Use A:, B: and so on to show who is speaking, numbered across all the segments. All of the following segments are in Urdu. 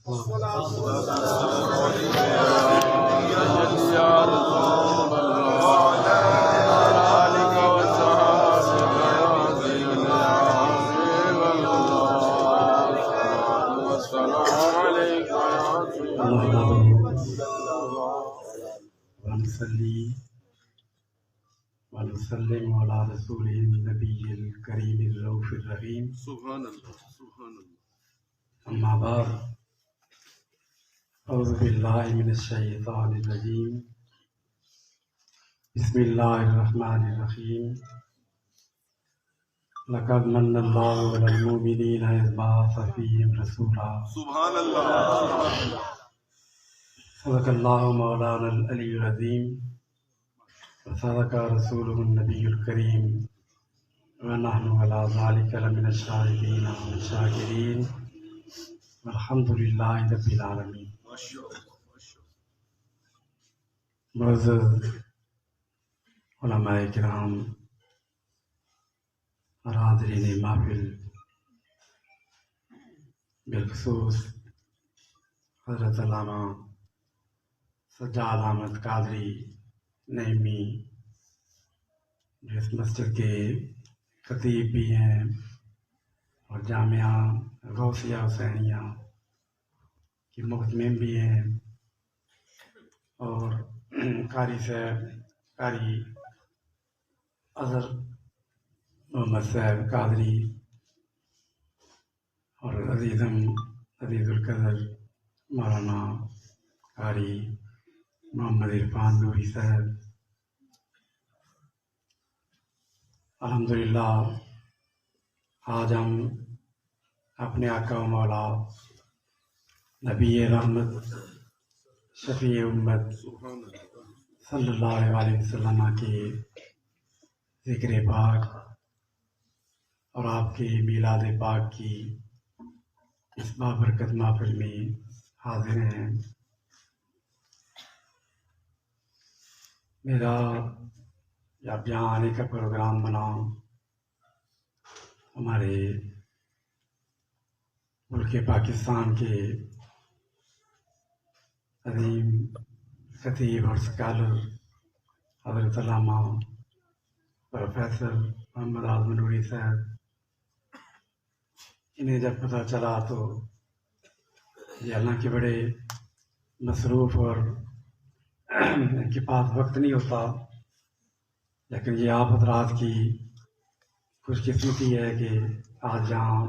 A: ونسلم على رسوله النبي الكريم الرؤوف الرحيم.
B: سبحان الله سبحان الله.
A: أما بعد، أعوذ بالله من الشيطان الرجيم. بسم الله الرحمن الرحيم. لقد من الله على المؤمنين إذ بعث فيهم رسولا.
B: سبحان الله.
A: صدق الله مولانا العلي العظيم وصدق رسوله النبي الكريم ونحن على ذلك لمن الشاهدين والشاكرين والحمد لله رب العالمين.
B: ما شاء الله ما شاء الله.
A: معزز علماء کرام اور حاضرین محفل، بالخصوص حضرت علامہ سجاد احمد قادری نعیمی، جو اس مسجد کے خطیب بھی ہیں اور جامعہ غوثیہ حسینیہ کی مہتمم بھی ہیں، اور قاری صاحب قاری اظہر محمد صاحب قادری، اور عزیز القدر مولانا قاری محمد عرفان نوری صاحب. الحمدللہ آج ہم اپنے آقا و مولا نبی رحمت شفیع امت صلی اللہ علیہ وسلم کے ذکر پاک اور آپ کے میلاد پاک کی اس بابرکت محفل میں حاضر ہیں. میرا جب یہاں آنے کا پروگرام بنا، ہمارے ملک پاکستان کے عظیم خطیب اور اسکالر حضرت علامہ پروفیسر محمد اعظم نوری صاحب، انہیں جب پتہ چلا تو یہ حالانکہ بڑے مصروف اور ان کے پاس وقت نہیں ہوتا، لیکن یہ آپ حضرات کی خوش قسمتی ہے کہ آج یہاں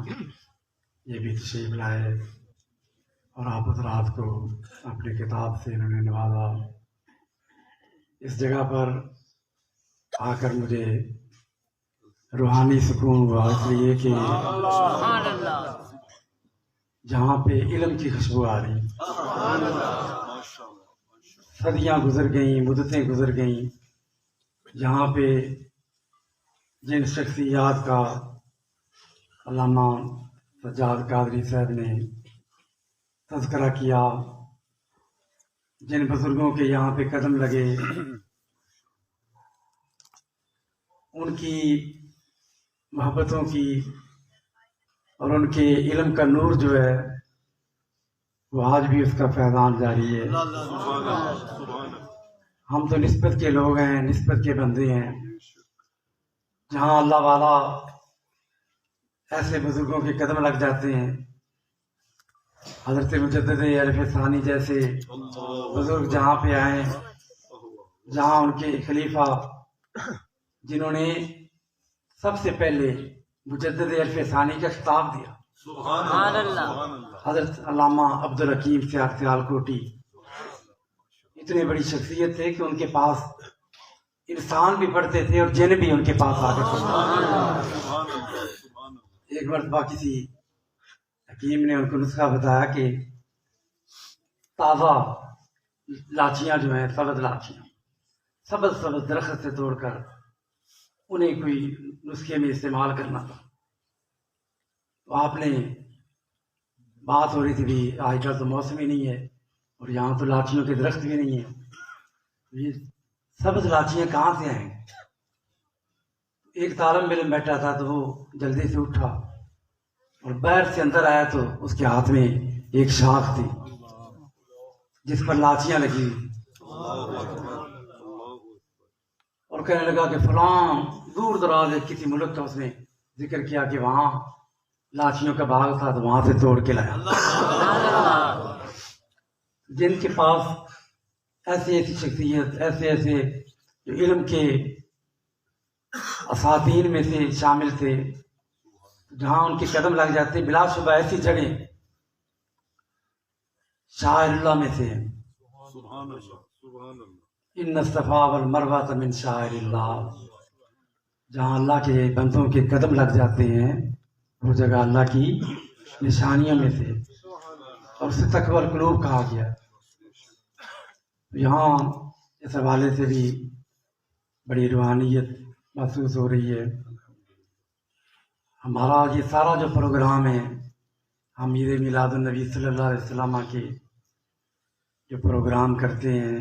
A: یہ بھی تشریف لائے اور آپ حضرات کو اپنے کتاب سے انہوں نے نوازا. اس جگہ پر آ کر مجھے روحانی سکون ہوا، اس لیے کہ جہاں پہ علم کی خوشبو آ رہی، صدیاں گزر گئیں، مدتیں گزر گئیں، یہاں پہ جن شخصیات کا علامہ سجاد قادری صاحب نے تذکرہ کیا، جن بزرگوں کے یہاں پہ قدم لگے، ان کی محبتوں کی اور ان کے علم کا نور جو ہے وہ آج بھی اس کا فیضان جاری ہے. ہم تو نسبت کے لوگ ہیں، نسبت کے بندے ہیں. جہاں اللہ والا ایسے بزرگوں کے قدم لگ جاتے ہیں، حضرت مجدد الف ثانی جیسے بزرگ جہاں پہ آئے، جہاں ان کے خلیفہ جنہوں نے سب سے پہلے مجدد الف ثانی کا خطاب دیا،
B: سبحان اللہ.
A: حضرت علامہ عبدالحکیم سیالکوٹی، اتنے بڑی شخصیت تھے کہ ان کے پاس انسان بھی پڑھتے تھے اور جن بھی ان کے پاس آ کر پڑھتے. ایک مرتبہ کسی حکیم نے ان کو نسخہ بتایا کہ تازہ لاچیاں جو ہیں، سبز لاچیاں، سبز درخت سے توڑ کر انہیں کوئی نسخے میں استعمال کرنا تھا. تو آپ نے بات ہو رہی تھی بھی آج کل تو موسم ہی نہیں ہے اور یہاں تو لاچیوں کے درخت بھی نہیں ہیں، یہ سبز لاچیاں کہاں سے آئیں؟ ایک طالب علم بیٹھا تھا تو وہ جلدی سے اٹھا اور باہر سے اندر آیا تو اس کے ہاتھ میں ایک شاخ تھی جس پر لاچیاں لگی ہوئی، اور کہنے لگا کہ فلاں دور دراز ایک کسی ملک کا اس نے ذکر کیا کہ وہاں لاچیوں کا باغ تھا، تو وہاں سے توڑ کے لایا۔ جن کے پاس ایسی ایسی شخصیت، ایسے ایسے جو علم کے اساتین میں سے شامل تھے، جہاں ان کے قدم لگ جاتے، بلا شبہ ایسی جگہ شاعر اللہ میں سے ہیں۔
B: سبحان اللہ سبحان اللہ
A: ان الصفا والمروہ من شاعر اللہ، جہاں اللہ کے بندوں کے قدم لگ جاتے ہیں وہ جگہ اللہ کی نشانیوں میں سے، اور اسے تقوی القلوب کہا گیا۔ یہاں اس حوالے سے بھی بڑی روحانیت محسوس ہو رہی ہے۔ ہمارا یہ سارا جو پروگرام ہے، ہم عید میلاد النبی صلی اللہ علیہ وسلم کے جو پروگرام کرتے ہیں،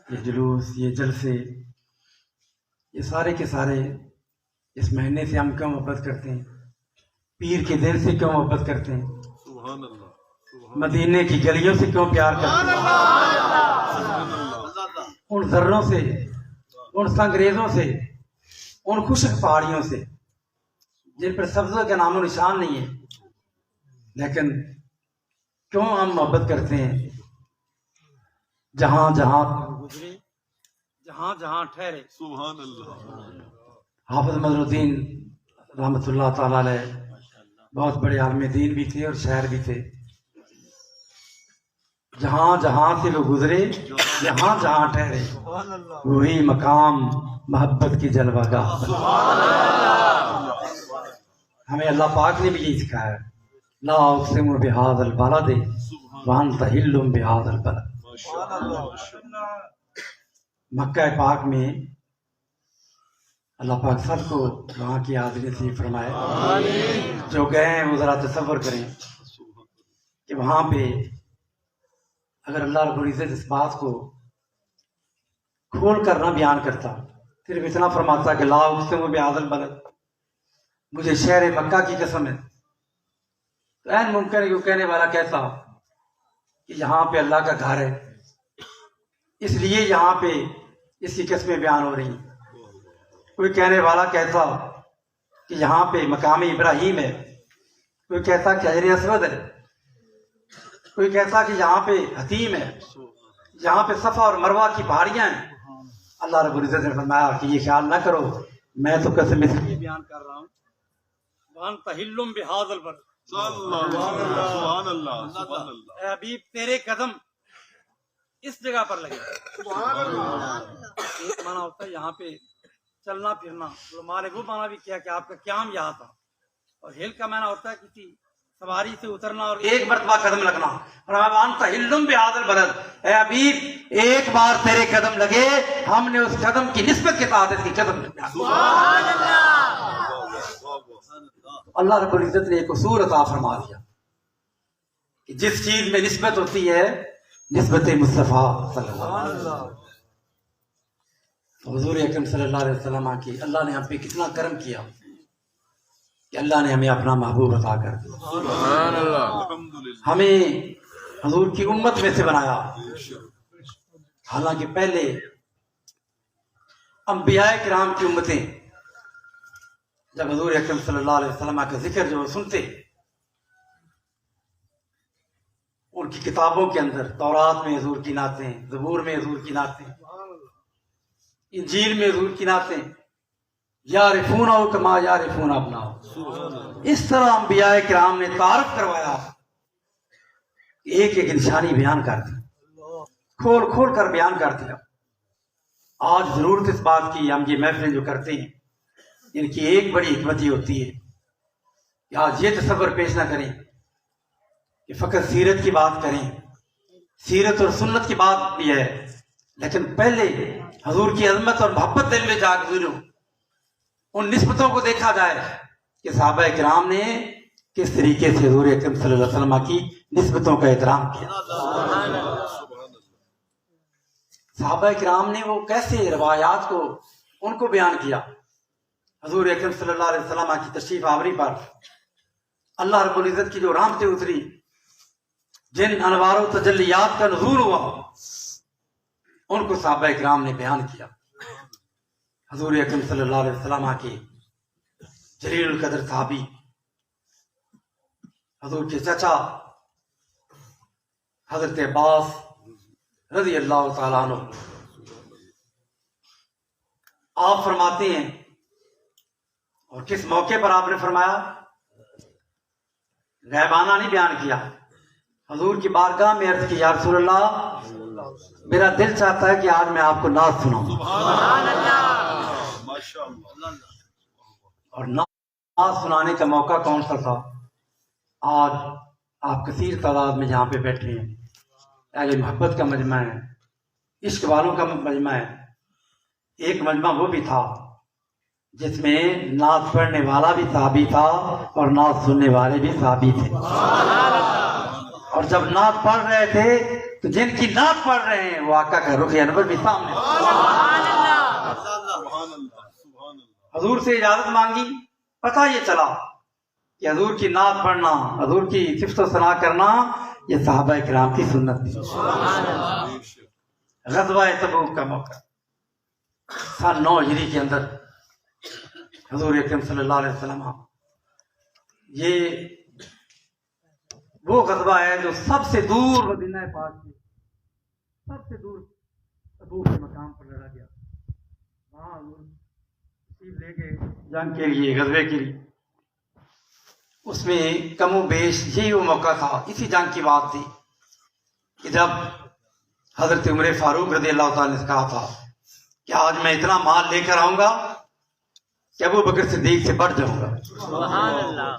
A: یہ جلوس، یہ جلسے، یہ سارے کے سارے اس مہینے سے ہم کیوں محبت کرتے ہیں؟ پیر کے دن سے کیوں محبت کرتے ہیں؟
B: سبحان اللہ
A: مدینے کی گلیوں سے کیوں پیار کرتے ہیں؟ ان ذروں سے، ان سنگریزوں سے، ان خشک پہاڑیوں سے جن پر سبزہ کا نام و نشان نہیں ہے، لیکن کیوں ہم محبت کرتے ہیں؟ جہاں جہاں گزرے، جہاں جہاں ٹھہرے۔
B: سبحان اللہ
A: حافظ مظہر الدین رحمۃ اللہ تعالی علیہ بہت بڑے عالم دین بھی تھے اور شاعر بھی تھے۔ جہاں جہاں سے وہ گزرے، جہاں جہاں ٹھہرے، وہی مقام محبت کی جلوہ گاہ۔ ہمیں اللہ پاک نے بھی یہی سکھایا ہے، لا اقسم بہذا البلد وانت حل بہذا البلد۔ مکہ پاک میں اللہ پاک سب کو وہاں کی حاضری نصیب فرمائے۔ جو گئے ہیں وہ ذرا تصور کریں کہ وہاں پہ اگر اللہ رب العزت اس بات کو کھول کر نہ بیان کرتا، صرف اتنا فرماتا کہ لا اقسم بہذا البلد، مجھے شہر مکہ کی قسم ہے، تو عین ممکن ہے کہ وہ کہنے والا کہتا کہ یہاں پہ اللہ کا گھر ہے، اس لیے یہاں پہ اس کی قسمیں بیان ہو رہی ہیں۔ کوئی کہنے والا کہتا کہ یہاں پہ مقام ابراہیم ہے، کوئی کہتا کہ حجر اسود ہے، کوئی کہتا کہ یہاں پہ حتیم ہے، یہاں پہ صفا اور مروہ کی پہاڑیاں ہیں۔ اللہ رب العزت نے فرمایا کہ یہ خیال نہ کرو، میں تو قسم اس لیے بیان کر رہا ہوں وَأَنْتَ حِلٌّ بِهَٰذَا الْبَلَدِ،
B: سبحان اللہ سبحان اللہ
A: اے حبیب تیرے قدم اس جگہ پر لگے۔ ایک معنی ہوتا ہے یہاں پہ چلنا پھرنا، علماء نے وہ معنی بھی کیا کہ آپ کا قیام یہاں تھا، اور ہل کا معنی ہوتا ہے کسی سواری سے اترنا اور ایک مرتبہ قدم لگنا۔ وَأَنْتَ حِلٌّ بِهَٰذَا الْبَلَدِ، اے حبیب ایک بار تیرے قدم لگے، ہم نے اس قدم کی نسبت کے ساتھ اس کی قدم لگا۔ اللہ رب العزت نے ایک اصول عطا فرما دیا کہ جس چیز میں نسبت ہوتی ہے، نسبت مصطفیٰ صلی اللہ علیہ وسلم، حضور اکرم صلی اللہ علیہ وسلم کی اللہ نے ہم پہ کتنا کرم کیا کہ اللہ نے ہمیں اپنا محبوب عطا کر دیا،
B: سبحان اللہ الحمدللہ
A: ہمیں حضور کی امت میں سے بنایا۔ حالانکہ پہلے انبیاء کرام کی امتیں جب حضور اکرم صلی اللہ علیہ وسلم کا ذکر جو سنتے، ان کی کتابوں کے اندر تورات میں حضور کی نعتیں، زبور میں حضور کی نعتیں، انجیل میں حضور کی نعتیں، یعرفونہ کما یعرفون ابناءہم، اس طرح انبیاء کرام نے تعارف کروایا، ایک ایک نشانی بیان کر دی، کھول کھول کر بیان کر دیا۔ آج ضرورت اس بات کی، ہم یہ محفلیں جو کرتے ہیں ان کی ایک بڑی حکمت یہ ہوتی ہے کہ آج یہ تصور پیش نہ کریں کہ فقط سیرت کی بات کریں، سیرت اور سنت کی بات بھی ہے، لیکن پہلے حضور کی عظمت اور محبت دل میں جاگزی ہو، ان نسبتوں کو دیکھا جائے کہ صحابہ کرام نے کس طریقے سے حضور اکرم صلی اللہ علیہ وسلم کی نسبتوں کا احترام کیا۔ صحابہ کرام نے وہ کیسے روایات کو ان کو بیان کیا۔ حضور اکرم صلی اللہ علیہ وسلم کی تشریف آوری پر اللہ رب العزت کی جو رحمتیں اتری، جن انوار و تجلیات کا نزول ہوا ان کو صحابہ کرام نے بیان کیا. حضور اکرم صلی اللہ علیہ وسلم کے جلیل القدر صحابی حضور کے چچا حضرت عباس رضی اللہ تعالیٰ عنہ آپ فرماتے ہیں، اور کس موقع پر آپ نے فرمایا، غیبانہ نہیں بیان کیا، حضور کی بارگاہ میں عرض کی یا رسول اللہ میرا دل چاہتا ہے کہ آج میں آپ کو نعت سناؤں. اور نعت سنانے کا موقع کون سا تھا؟ آج آپ کثیر تعداد میں جہاں پہ بیٹھے ہیں، اہل محبت کا مجمع ہے، عشق والوں کا مجمع ہے. ایک مجمع وہ بھی تھا جس میں نعت پڑھنے والا بھی صحابی تھا اور نعت سننے والے بھی صحابی تھے. اور جب نعت پڑھ رہے تھے تو جن کی نعت پڑھ رہے ہیں وہ آقا کا رخ انور بھی سامنے. حضور سے اجازت مانگی، پتہ یہ چلا کہ حضور کی نعت پڑھنا، حضور کی صفت و ثنا کرنا یہ صحابہ کرام کی سنت تھی. غزوہ تبوک کا موقع سن 9 ہجری کے اندر حضور اکرم صلی اللہ علیہ وسلم، یہ وہ غزوہ ہے جو سب سے دور مدینہ پاک سے سب سے دور تبوک کے مقام پر لڑا گیا. وہاں تشریف لے گئے جنگ کے لیے، غزوے کے لیے. اس میں کم و بیش یہی وہ موقع تھا، اسی جنگ کی بات تھی کہ جب حضرت عمر فاروق رضی اللہ تعالیٰ نے کہا تھا کہ آج میں اتنا مال لے کر آؤں گا کہ ابو بکر صدیق سے بڑھ جاؤں گا.
C: سبحان اللہ.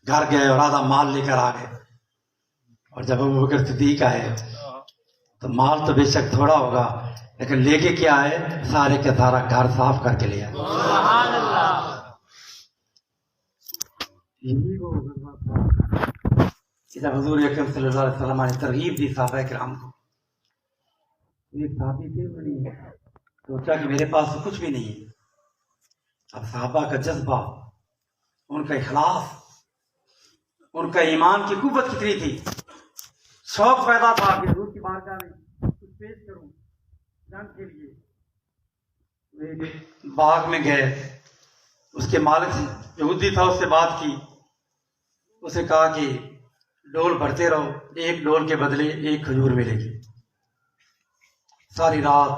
A: گھر گئے اور آدھا مال لے کر آ گئے. اور جب ابو بکر صدیق آئے تو مال تو بے شک تھوڑا ہوگا لیکن لے کے کیا آئے، سارے کا سارا گھر صاف کر کے لے آئے.
C: سبحان اللہ.
A: یہی وہ غزوہ تھا کہ جب حضور اکرم صلی اللہ علیہ وسلم نے ترغیب دی صحابہ کرام کو. ایک صحابی تھے، انہوں نے سوچا کہ میرے پاس تو کچھ بھی نہیں ہے. اب صحابہ کا جذبہ، ان کا اخلاص، ان کا ایمان کی قوت کتنی تھی، شوق پیدا تھا کہ حضور کی بارگاہ میں کچھ پیش کروں جنگ کے لیے. ایک باغ میں گئے، اس کے مالک یہودی تھا، اس سے بات کی، اسے کہا کہ ڈول بھرتے رہو، ایک ڈول کے بدلے ایک کھجور ملے گی. ساری رات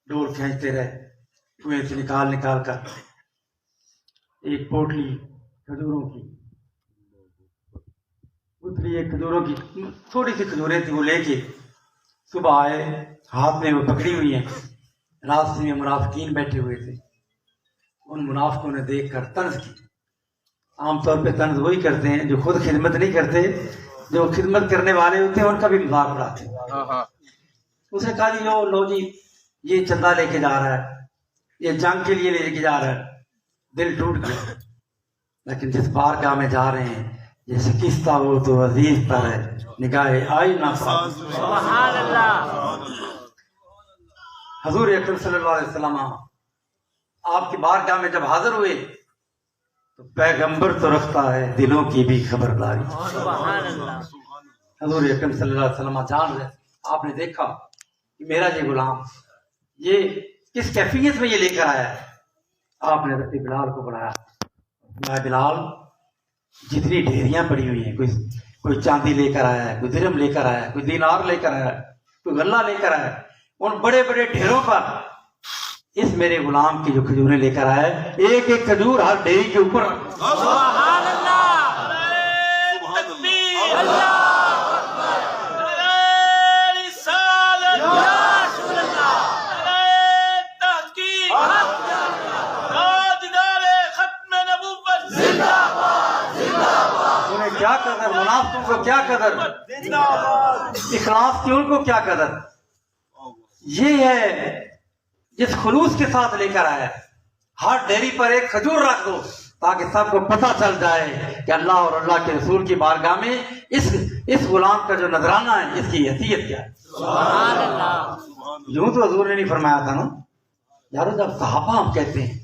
A: ڈول کھینچتے رہے، کنویں سے نکال کر ایک پوٹلی کھجوروں کی، اتری ایک کھجوروں کی تھوڑی سی کھجوریں تھی، وہ لے کے صبح آئے، ہاتھ میں وہ پکڑی ہوئی ہیں. راستے میں منافقین بیٹھے ہوئے تھے، ان منافقوں نے دیکھ کر طنز کی. عام طور پہ طنز وہی کرتے ہیں جو خود خدمت نہیں کرتے، جو خدمت کرنے والے ہوتے ہیں ان کا بھی مذاق اڑاتے ہیں. اسے کہا جی لو جی یہ چندہ لے کے جا رہا ہے، یہ جنگ کے لیے لے کے جا رہا ہے. دل ٹوٹ گیا. لیکن جس بارگاہ میں جا رہے ہیں جیسے کستا وہ تو عزیز تر ہے، نگاہ آئی نہ ساز.
C: سبحان اللہ.
A: حضور اکرم صلی اللہ علیہ وسلم آپ کی بارگاہ میں جب حاضر ہوئے تو پیغمبر تو رکھتا ہے دلوں کی بھی خبرداری.
C: سبحان اللہ.
A: حضور اکرم صلی اللہ علیہ وسلم جان رہے، آپ نے دیکھا کہ میرا یہ غلام یہ کس کیفیت میں یہ لے کر آیا ہے. آپ نے حضرت بلال کو بلایا. میں بلال جتنی ڈھیریاں پڑی ہوئی ہیں، کوئی چاندی لے کر آیا ہے، کوئی درہم لے کر آیا ہے، کوئی دینار لے کر آیا ہے، کوئی غلہ لے کر آیا ہے، ان بڑے بڑے ڈھیروں پر اس میرے غلام کی جو کھجوریں لے کر آیا ہے، ایک ایک کھجور ہر ڈھیری کے اوپر.
C: سبحان اللہ. تکبیر. اللہ
A: کیا قدر، منافقوں کو کیا قدر، اخلاص کی ان کو کیا قدر. یہ ہے جس خلوص کے ساتھ لے کر آیا. ہر ڈیری پر ایک کھجور رکھ دو تاکہ سب کو پتہ چل جائے کہ اللہ اور اللہ کے رسول کی بارگاہ میں اس غلام کا جو نذرانہ ہے اس کی حیثیت کیا ہے.
C: سبحان اللہ.
A: یوں تو حضور نے نہیں فرمایا تھا نا یارو. جب صحابہ ہم کہتے ہیں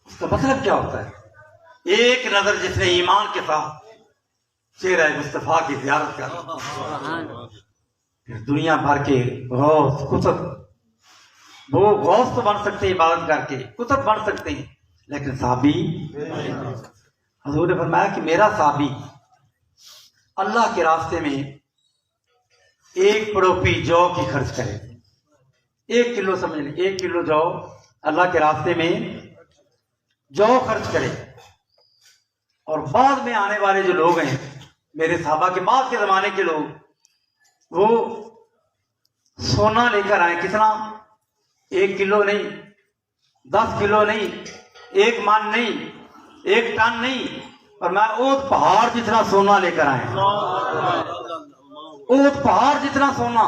A: اس کا مطلب کیا ہوتا ہے؟ ایک نظر جس نے ایمان کے ساتھ چہرہ مصطفیٰ کی زیارت کر،
C: سبحان
A: پھر دنیا بھر کے غوث قطب، وہ غوث تو بن سکتے ہیں عبادت کر کے، قطب بن سکتے ہیں، لیکن صحابی، حضور نے فرمایا کہ میرا صحابی اللہ کے راستے میں ایک پڑوپی جو کی خرچ کرے، 1 کلو سمجھ لیں، 1 کلو جو اللہ کے راستے میں جو خرچ کرے، اور بعد میں آنے والے جو لوگ ہیں میرے صحابہ کے بعد کے زمانے کے لوگ، وہ سونا لے کر آئے، کتنا؟ 1 کلو نہیں، 10 کلو نہیں، 1 من نہیں، 1 ٹن نہیں، اور میں اونٹ پہاڑ جتنا سونا لے کر آئے، اونٹ پہاڑ جتنا سونا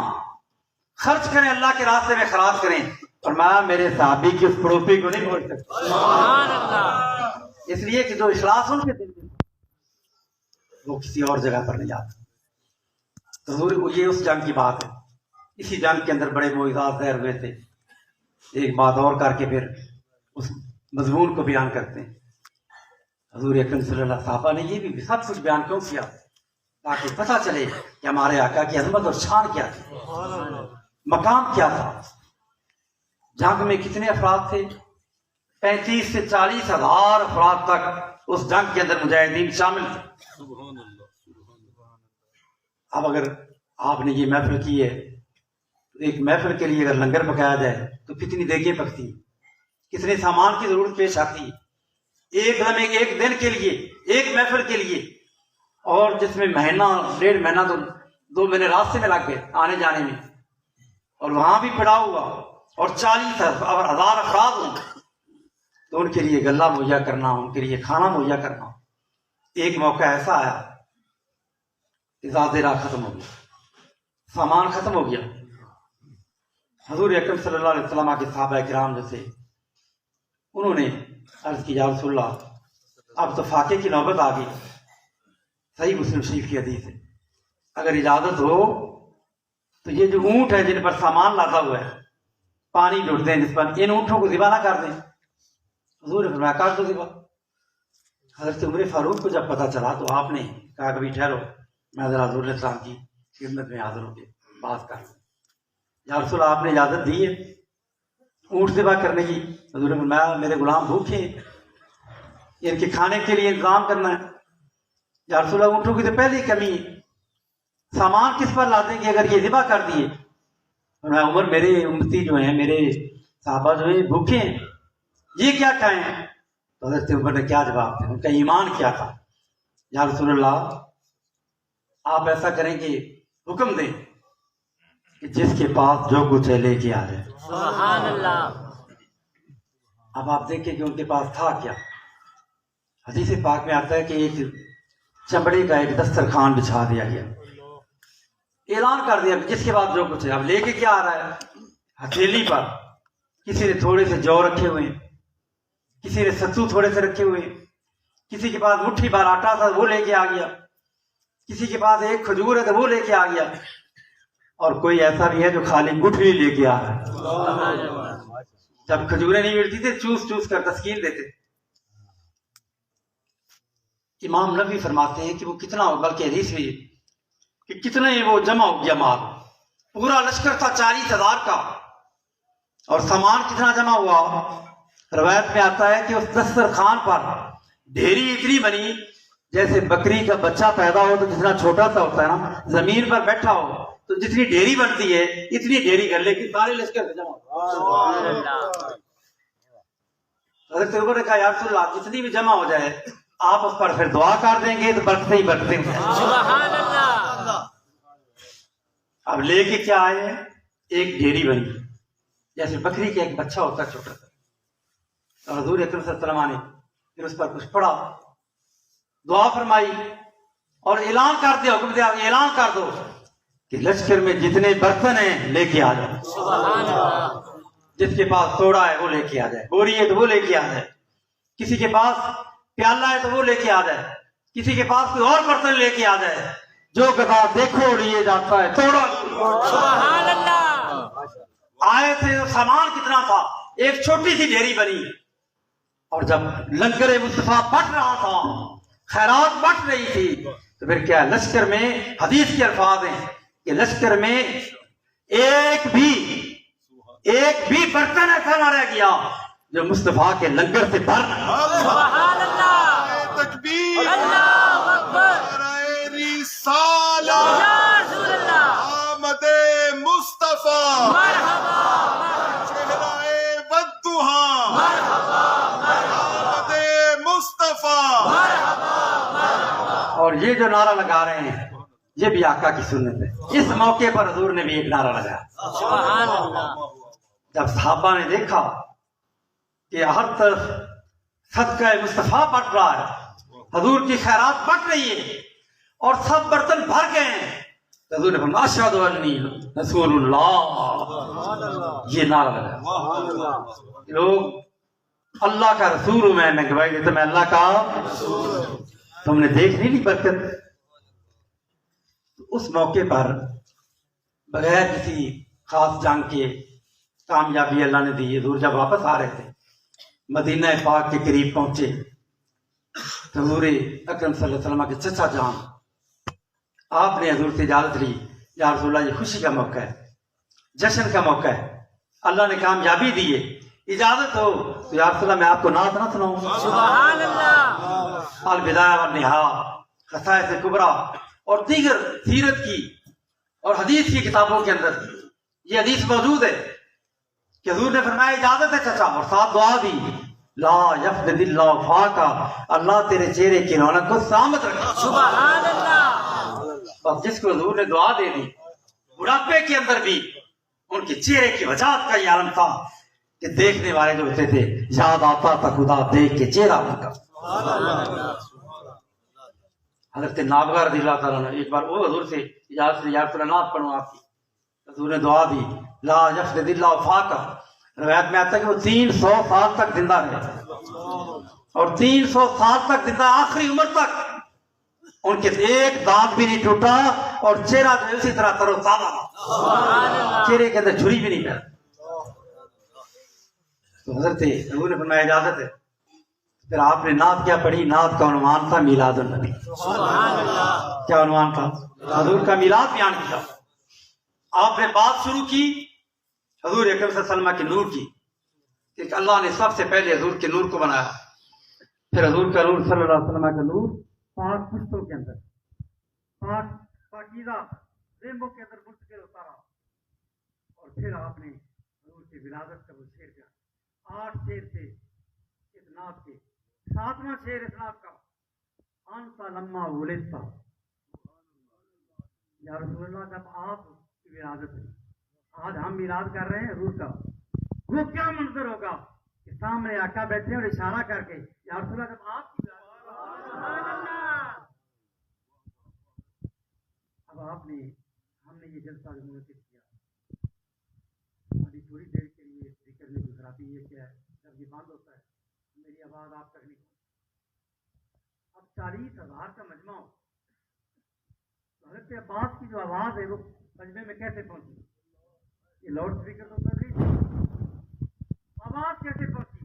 A: خرچ کریں، اللہ کے راستے میں خراج کریں، اور میں میرے صحابی کی اس پڑوپی کو نہیں بول سکتا،
C: سبحان اللہ،
A: اس لیے کہ جو اخلاص ان کے دل میں وہ کسی اور جگہ پر نہیں آتا۔ تو حضور کو یہ اس جنگ کی بات ہے، اسی جنگ کے اندر بڑے معجزات ظاہر ہوئے تھے۔ ایک بات اور کر کے پھر اس مضمون کو بیان کرتے ہیں۔ حضور اکرم صلی اللہ علیہ صحابہ نے یہ بھی سب کچھ بیان کیوں کیا؟ تاکہ پتہ چلے کہ ہمارے آقا کی عظمت اور شان کیا تھی، مقام کیا تھا۔ جنگ میں کتنے افراد تھے؟ 35 سے 40 ہزار افراد تک اس جنگ کے اندر مجاہدین شامل تھے۔ اب اگر آپ نے یہ محفل کی ہے، ایک محفل کے لیے اگر لنگر پکایا جائے تو کتنی دیگیں پکتی ہیں، کتنے سامان کی ضرورت پیش آتی ہے، ایک دن کے لیے، ایک محفل کے لیے، اور جس میں مہینہ 1.5 مہینہ تو 2 مہینے راستے میں لگ گئے آنے جانے میں، اور وہاں بھی پڑا ہوا، اور 40 ہزار افراد ہوں تو ان کے لیے غلہ مہیا کرنا، ان کے لیے کھانا مہیا کرنا۔ ایک موقع ایسا آیا، زادرہ ختم ہو گیا، سامان ختم ہو گیا۔ حضور اکرم صلی اللہ علیہ وسلم کے صحابہ کرام جیسے انہوں نے عرض کی، یا رسول اللہ اب تو فاقے کی نوبت آ گئی۔ صحیح مسلم شریف کی حدیث ہے، اگر اجازت ہو تو یہ جو اونٹ ہے جن پر سامان لاتا ہوا ہے، پانی ڈھونڈتے ہیں جس پر، ان اونٹوں کو ذبح نہ کر دیں۔ حضور نے فرمایا کر دو ذبح۔ حضرت عمر فاروق کو جب پتہ چلا تو آپ نے کہا کبھی ٹھہرو، میں ذرا حضور علیہ السلام کی خدمت میں حاضر ہو کے بات کر لوں۔ یا رسول اللہ آپ نے اجازت دی ہے اونٹ ذبح کرنے کی؟ حضور نے فرمایا میرے غلام بھوکے ہیں، ان کے کھانے کے لیے انتظام کرنا ہے۔ یا رسول اللہ اونٹوں کی تو پہلی کمی ہے، سامان کس پر لاتے کہ اگر یہ ذبح کر دیے؟ فرمایا عمر میرے امتی جو ہیں، میرے صحابہ جو ہیں بھوکے ہیں، یہ کیا کھائیں؟ تو حضرت عمر نے کیا جواب دیا؟ ان کا ایمان کیا تھا؟ یا رسول اللہ آپ ایسا کریں کہ حکم دیں کہ جس کے پاس جو کچھ ہے لے کے آ جائے۔
C: سبحان اللہ،
A: اب آپ دیکھیں کہ ان کے پاس تھا کیا۔ حدیث پاک میں آتا ہے کہ ایک چمڑے کا ایک دسترخوان بچھا دیا گیا، اعلان کر دیا کہ جس کے پاس جو کچھ ہے۔ اب لے کے کیا آ رہا ہے؟ ہتھیلی پر کسی نے تھوڑے سے جو رکھے ہوئے ہیں، کسی نے ستو تھوڑے سے رکھے ہوئے ہیں، کسی کے پاس مٹھی بھر آٹا تھا وہ لے کے آ گیا، کسی کے پاس ایک کھجور ہے تو وہ لے کے آ گیا، اور کوئی ایسا بھی ہے جو خالی گٹھلی لے کے آ رہا ہے۔ جب کھجوریں نہیں ملتی تھے چوس چوس کر تسکین دیتے۔ امام نبوی فرماتے ہیں کہ وہ کتنا ہو، بلکہ حدیث میں کہ کتنے وہ جمع ہو گیا مال، پورا لشکر تھا 40,000 کا، اور سامان کتنا جمع ہوا؟ روایت میں آتا ہے کہ اس دسترخوان پر ڈھیری اتنی بنی جیسے بکری کا بچہ پیدا ہو تو جتنا چھوٹا سا ہوتا ہے نا، زمین پر بیٹھا ہو تو جتنی ڈھیری بنتی ہے اتنی ڈھیری گلے کی سارے لشکر سے جمع ہو۔
C: سبحان اللہ،
A: حضرت عمر نے کہا یا رسول اللہ جتنی بھی جمع ہو جائے آپ اس پر پھر دعا کر دیں گے تو برکتیں ہی برکتیں ہیں۔
C: سبحان اللہ،
A: اب لے کے کیا آئے ہیں؟ ایک ڈھیری بنی جیسے بکری کا ایک بچہ ہوتا ہے چھوٹا سا، اور حضور اکرم صلی اللہ علیہ وسلم نے پھر اس پر کچھ پڑھا، دعا فرمائی اور اعلان کر دیا، حکم دیا اعلان کر دو کہ لشکر میں جتنے برتن ہیں لے کے آ جائے۔
C: سبحان اللہ،
A: جس کے پاس توڑا ہے وہ لے کے آ جائے، بوری ہے تو وہ لے کے آ جائے، کسی کے پاس پیالہ ہے تو وہ لے کے آ جائے، کسی کے پاس کوئی اور برتن لے کے آ جائے، جو گدا دیکھو لیے جاتا ہے توڑا۔
C: سبحان اللہ،
A: آئے تھے سامان کتنا تھا، ایک چھوٹی سی ڈھیری بنی، اور جب لنگر مصطفیٰ پھٹ رہا تھا خیرات بٹ رہی تھی، تو پھر کیا لشکر میں حدیث کے الفاظ ہیں کہ لشکر میں ایک بھی برتن ایسا نہ رہ گیا جو مصطفیٰ کے لنگر سے بھر نہ۔
C: سبحان اللہ،
B: تکبیر،
C: اللہ اکبر،
B: نعرہ رسالہ،
C: یا رسول اللہ،
B: آمد مصطفیٰ،
C: مرحبا،
B: چہرہ والضحیٰ، آمد مصطفیٰ۔
A: اور یہ جو نعرہ لگا رہے ہیں یہ بھی آقا کی سنت ہے۔ اس موقع پر حضور نے بھی ایک نعرہ لگایا۔
C: سبحان اللہ،
A: جب صحابہ نے دیکھا کہ ہر طرف صدقہ مصطفیٰ بٹ رہا ہے، حضور کی خیرات بٹ رہی ہے اور سب برتن بھر گئے ہیں، تو حضور نے فرمایا اشہد انی رسول اللہ، یہ نعرہ لگایا۔ لوگ اللہ کا رسول ہوں میں گواہی دیتا میں اللہ کا، تم نے دیکھ نہیں لی برکت۔ اس موقع پر بغیر کسی خاص جنگ کے کامیابی اللہ نے دی۔ حضور جب واپس آ رہے تھے، مدینہ پاک کے قریب پہنچے تو حضور اکرم صلی اللہ علیہ وسلم کے چچا جان آپ نے حضور سے اجازت لی، یا رسول اللہ یہ خوشی کا موقع ہے، جشن کا موقع ہے، اللہ نے کامیابی دی ہے، اجازت ہو تو یا رسول اللہ میں آپ کو نعت نہ سناؤں؟
C: سبحان اللہ،
A: البدایہ والنہایہ، خصائص کبریٰ اور دیگر سیرت کی اور حدیث کی کتابوں کے اندر یہ حدیث موجود ہے کہ حضور نے فرمایا اجازت ہے چچا، اور ساتھ دعا دی، لا یفقد اللہ فاقہ، اللہ تیرے چہرے کی رونق کو سلامت رکھے۔
C: سبحان اللہ،
A: بس جس کو حضور نے دعا دے دی، بڑھاپے کے اندر بھی ان کے چہرے کی وجاہت کا یہ عالم تھا کہ دیکھنے والے جو ہوتے تھے یاد آتا تھا خدا دیکھ کے چہرہ ان کا۔ حضرت نابغہ رضی اللہ تعالیٰ نے ایک بار وہ حضور سے اجازت لی، یا رسول اللہ نعت پڑھوں آپ کی، حضور نے دعا دی، لا یفقد اللہ فاقہ۔ روایت میں آتا ہے کہ وہ 300 سال تک زندہ رہے، اور 300 سال تک زندہ، آخری عمر تک ان کے ایک دانت بھی نہیں ٹوٹا، اور چہرہ جو اسی طرح تر و تازہ تھا، چہرے کے اندر جھری بھی نہیں پڑا۔ تو حضرت حضور نے فرمایا اجازت ہے۔ پھر آپ نے نعت کیا پڑھی؟ نعت کا عنوان تھا میلاد النبی۔ کیا عنوان تھا؟ حضور کا میلاد بیان کیا۔ آپ نے بات شروع کی حضور اکرم صلی اللہ علیہ وسلم کے نور کی، کہ اللہ نے سب سے پہلے حضور کے نور کو بنایا، پھر حضور کا نور صلی اللہ علیہ وسلم کا نور پاک پشتوں کے اندر، پاکیزہ ریمبو کے اندر منتقل ہوتا رہا، اور پھر آپ نے حضور کی ولادت کا وہ شعر کیا، 8 شعر تھے اس نعت کے، 7واں شعر اس نعت کا، انت لما ولدت، یا رسول اللہ جب آپ کی ولادت ہے، آج ہم میلاد کر رہے ہیں حضور کا، وہ کیا منظر ہوگا کہ سامنے آقا بیٹھے اور اشارہ کر کے یا رسول اللہ جب آپ کی اب آپ نے ہم نے یہ جلسہ منعقد کیا، ابھی تھوڑی دیر کے لیے ذکر میں گزرا بھی یہ کیا ہے، جب یہ بند ہوتا ہے میری آواز آپ تک نہیں پہنچتی۔ اب 40,000 کا مجمع ہو، حضرت عباس کی جو آواز ہے وہ مجمع میں کیسے پہنچی؟ یہ لاؤڈ اسپیکر تو کر رہی، آواز کیسے پہنچی؟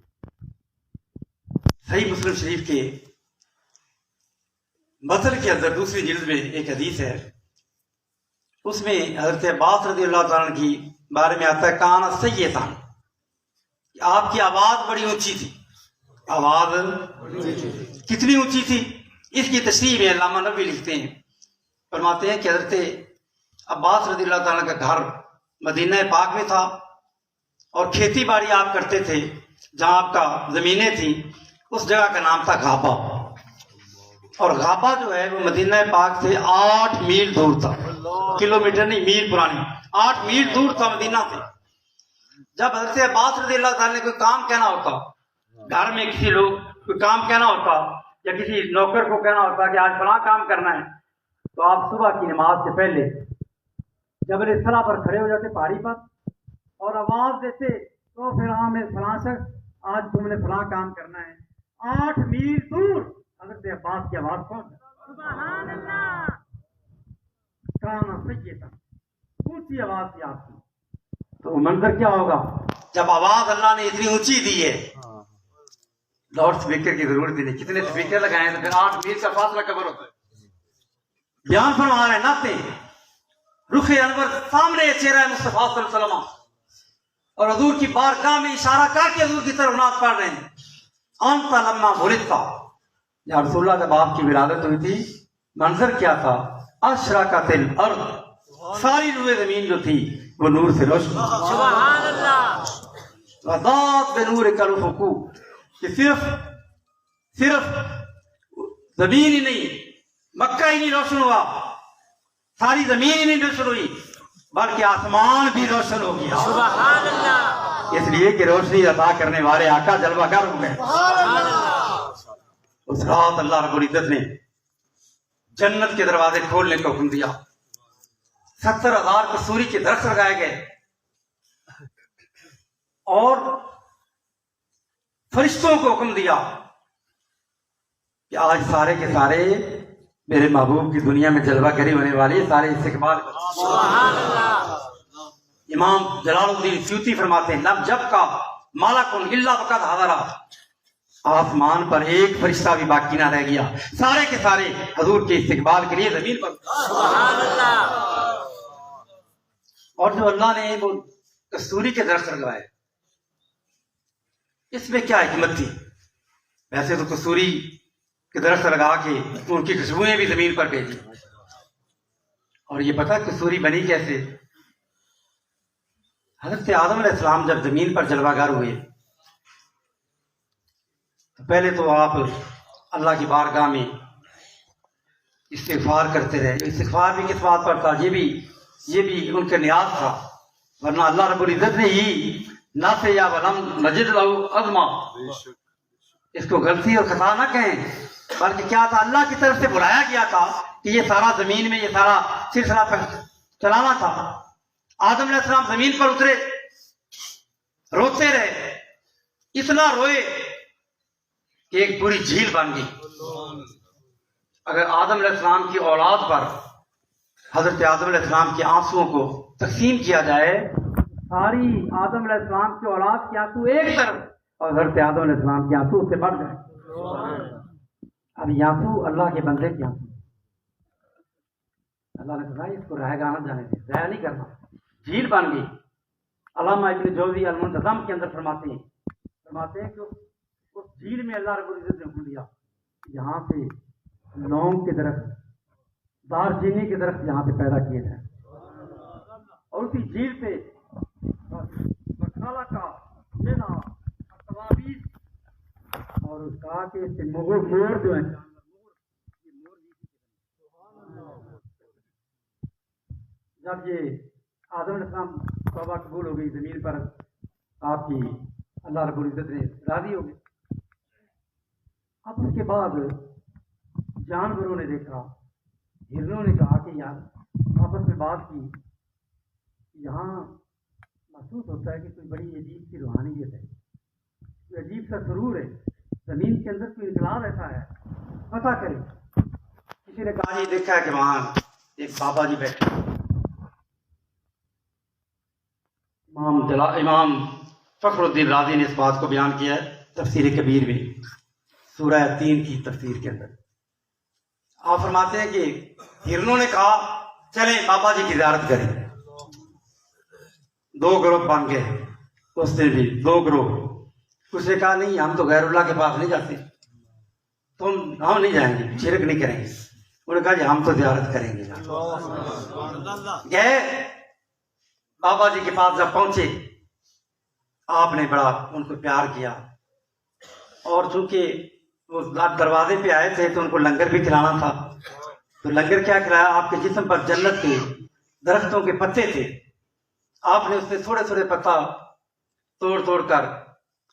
A: صحیح مسلم شریف کے متن کے اندر دوسری جلد میں ایک حدیث ہے، اس میں حضرت عباس رضی اللہ تعالیٰ کی بارے میں آتا ہے کان سیدان، آپ کی آواز بڑی اونچی تھی۔ آواز کتنی اونچی تھی اس کی تشریح میں علامہ نبوی لکھتے ہیں، فرماتے ہیں کہ حضرت عباس رضی اللہ تعالیٰ کا گھر مدینہ پاک میں تھا، اور کھیتی باڑی آپ کرتے تھے، جہاں آپ کا زمینیں تھیں اس جگہ کا نام تھا غابہ، اور غابہ جو ہے وہ مدینہ پاک سے 8 میل دور تھا، کلومیٹر نہیں میل پرانی، 8 میل دور تھا مدینہ سے۔ جب حضرت عباس رضی اللہ تعالیٰ نے کوئی کام کہنا ہوتا، گھر میں کسی لوگ کوئی کام کہنا ہوتا یا کسی نوکر کو کہنا ہوتا کہ آج فلاں کام کرنا ہے، تو آپ صبح کی نماز سے پہلے جبل الصلاح پر کھڑے ہو جاتے پہاڑی پر اور آواز دیتے، تو پھر ہاں میں فلاں شخص آج تم نے فلاں کام کرنا ہے۔ 8 میل دور حضرت عباس کی آواز پہنچ جاتی،
C: سبحان اللہ،
A: کانا سیدہ، اونچی آواز تھی آپ کی۔ تو منظر کیا ہوگا جب آواز اللہ نے اتنی اونچی دی ہے لاؤڈ اسپیکر کی ضرورت ہی نہیں، کتنے اسپیکر لگائے تو پھر 8 میل کا فاصلہ کور ہوتا ہے۔ بیان فرما رہے ہیں ناتے رخ انور سامنے چہرہ مصطفیٰ صلی اللہ علیہ وسلم اور حضور کی بارگاہ میں اشارہ کر کے حضور کی طرف نعت پڑھ رہے ہیں۔ انت لما ولدت، یا رسول اللہ جب آپ کی ولادت ہوئی تھی منظر کیا تھا؟ اشرقت الارض، ساری روئے زمین جو تھی وہ نور سے روشن،
C: سبحان اللہ،
A: وضاءت بنور الافق، کہ صرف زمین ہی نہیں، مکہ ہی نہیں روشن ہوا، ساری زمین ہی نہیں روشن ہوئی بلکہ آسمان بھی روشن ہو گیا،
C: سبحان اللہ،
A: اس لیے کہ روشنی عطا کرنے والے آقا جلوہ گر ہو گئے۔
C: سبحان اللہ،
A: اس رات اللہ رب العزت نے جنت کے دروازے کھولنے کا حکم دیا، 70,000 کسوری کے درخت لگائے گئے اور فرشتوں کو حکم دیا کہ آج سارے کے سارے میرے محبوب کی دنیا میں جلوہ گری ہونے والی سارے استقبال کریں۔
C: سبحان اللہ،
A: امام جلال الدین سیوطی فرماتے ہیں لم جب کا مالکن الا وقد حضرا، آسمان پر ایک فرشتہ بھی باقی نہ رہ گیا، سارے کے سارے حضور کے استقبال کے لیے زمین پر۔
C: سبحان اللہ،
A: اور جو اللہ نے وہ کستوری کے درخت لگائے اس میں کیا حکمت تھی؟ ویسے تو کستوری کے درخت لگا کے ان کی خوشبوئیں بھی زمین پر بھیجی، اور یہ پتہ کستوری بنی کیسے؟ حضرت آدم علیہ السلام جب زمین پر جلوہ گر ہوئے تو پہلے تو آپ اللہ کی بارگاہ میں استغفار کرتے رہے۔ استغفار بھی کس بات پر تھا؟ یہ بھی ان کا نیاز تھا، ورنہ اللہ رب العزت نے ہی نہ سے یا ولم نجد لہ عظما، اس کو غلطی اور خطا نہ کہیں، بلکہ کیا تھا؟ اللہ کی طرف سے بلایا گیا تھا کہ یہ سارا زمین میں یہ سارا سلسلہ چلانا تھا۔ آدم علیہ السلام زمین پر اترے، روتے رہے، اتنا روئے کہ ایک پوری جھیل بن گئی۔ اگر آدم علیہ السلام کی اولاد پر حضرت آدم علیہ السلام کے آنسوؤں کو تقسیم کیا جائے، ساری آدم علیہ السلام کی اولاد کے آنسو ایک طرف اور حضرت آدم علیہ السلام کے آنسو اس سے بڑھ گئے۔ اب یہ آنسو اللہ کے بندے کے آنسو، اللہ نے کہا اس کو رہ گانا جانے دے، ضائع نہیں کرنا، جھیل بن گئی۔ علامہ ابن جوزی المنتظم کے اندر فرماتے ہیں کہ اس جھیل میں اللہ رب العزت نے حکم دیا یہاں سے لونگ کے درخت، دار چینی کے درخت یہاں سے پیدا کیے جائیں، اور اسی جھیل سے بکھالا کا جنا توابیس، اور اس کہا کہ اس سے مور جو ہیں جب یہ آدم علیہ السلام توبہ قبول ہو گئی زمین پر آپ کی، اللہ رب العزت نے راضی ہو گئی۔ اب اس کے بعد جانوروں نے دیکھا، ہرنوں نے کہا کہ یار آپس میں بات کی، یہاں محسوس ہوتا ہے کہ کوئی بڑی عجیب سی روحانیت ہے، کوئی عجیب سا سرور ہے، زمین کے اندر کوئی انقلاب ایسا ہے، پتہ کریں۔ کسی نے کہا یہ دیکھا ہے کہ وہاں ایک بابا جی بیٹھے، امام فخر الدین رازی نے اس بات کو بیان کیا ہے تفسیر کبیر میں سورہ 3 کی تفسیر کے اندر۔ آپ فرماتے ہیں کہ ہرنوں نے کہا چلیں بابا جی کی زیارت کریں، 2 گروہ بن گئے، اس نے بھی 2 گروہ، اس نے کہا نہیں ہم تو غیر اللہ کے پاس نہیں جاتے، ہم نہیں جائیں گے، شرک نہیں کریں گے۔ انہوں نے کہا جی ہم تو زیارت کریں گے۔ گئے بابا جی کے پاس، جب پہنچے آپ نے بڑا ان کو پیار کیا، اور چونکہ وہ دروازے پہ آئے تھے تو ان کو لنگر بھی کھلانا تھا، تو لنگر کیا کھلایا؟ آپ کے جسم پر جنت کے درختوں کے پتے تھے، آپ نے اس میں تھوڑے تھوڑے پتا توڑ کر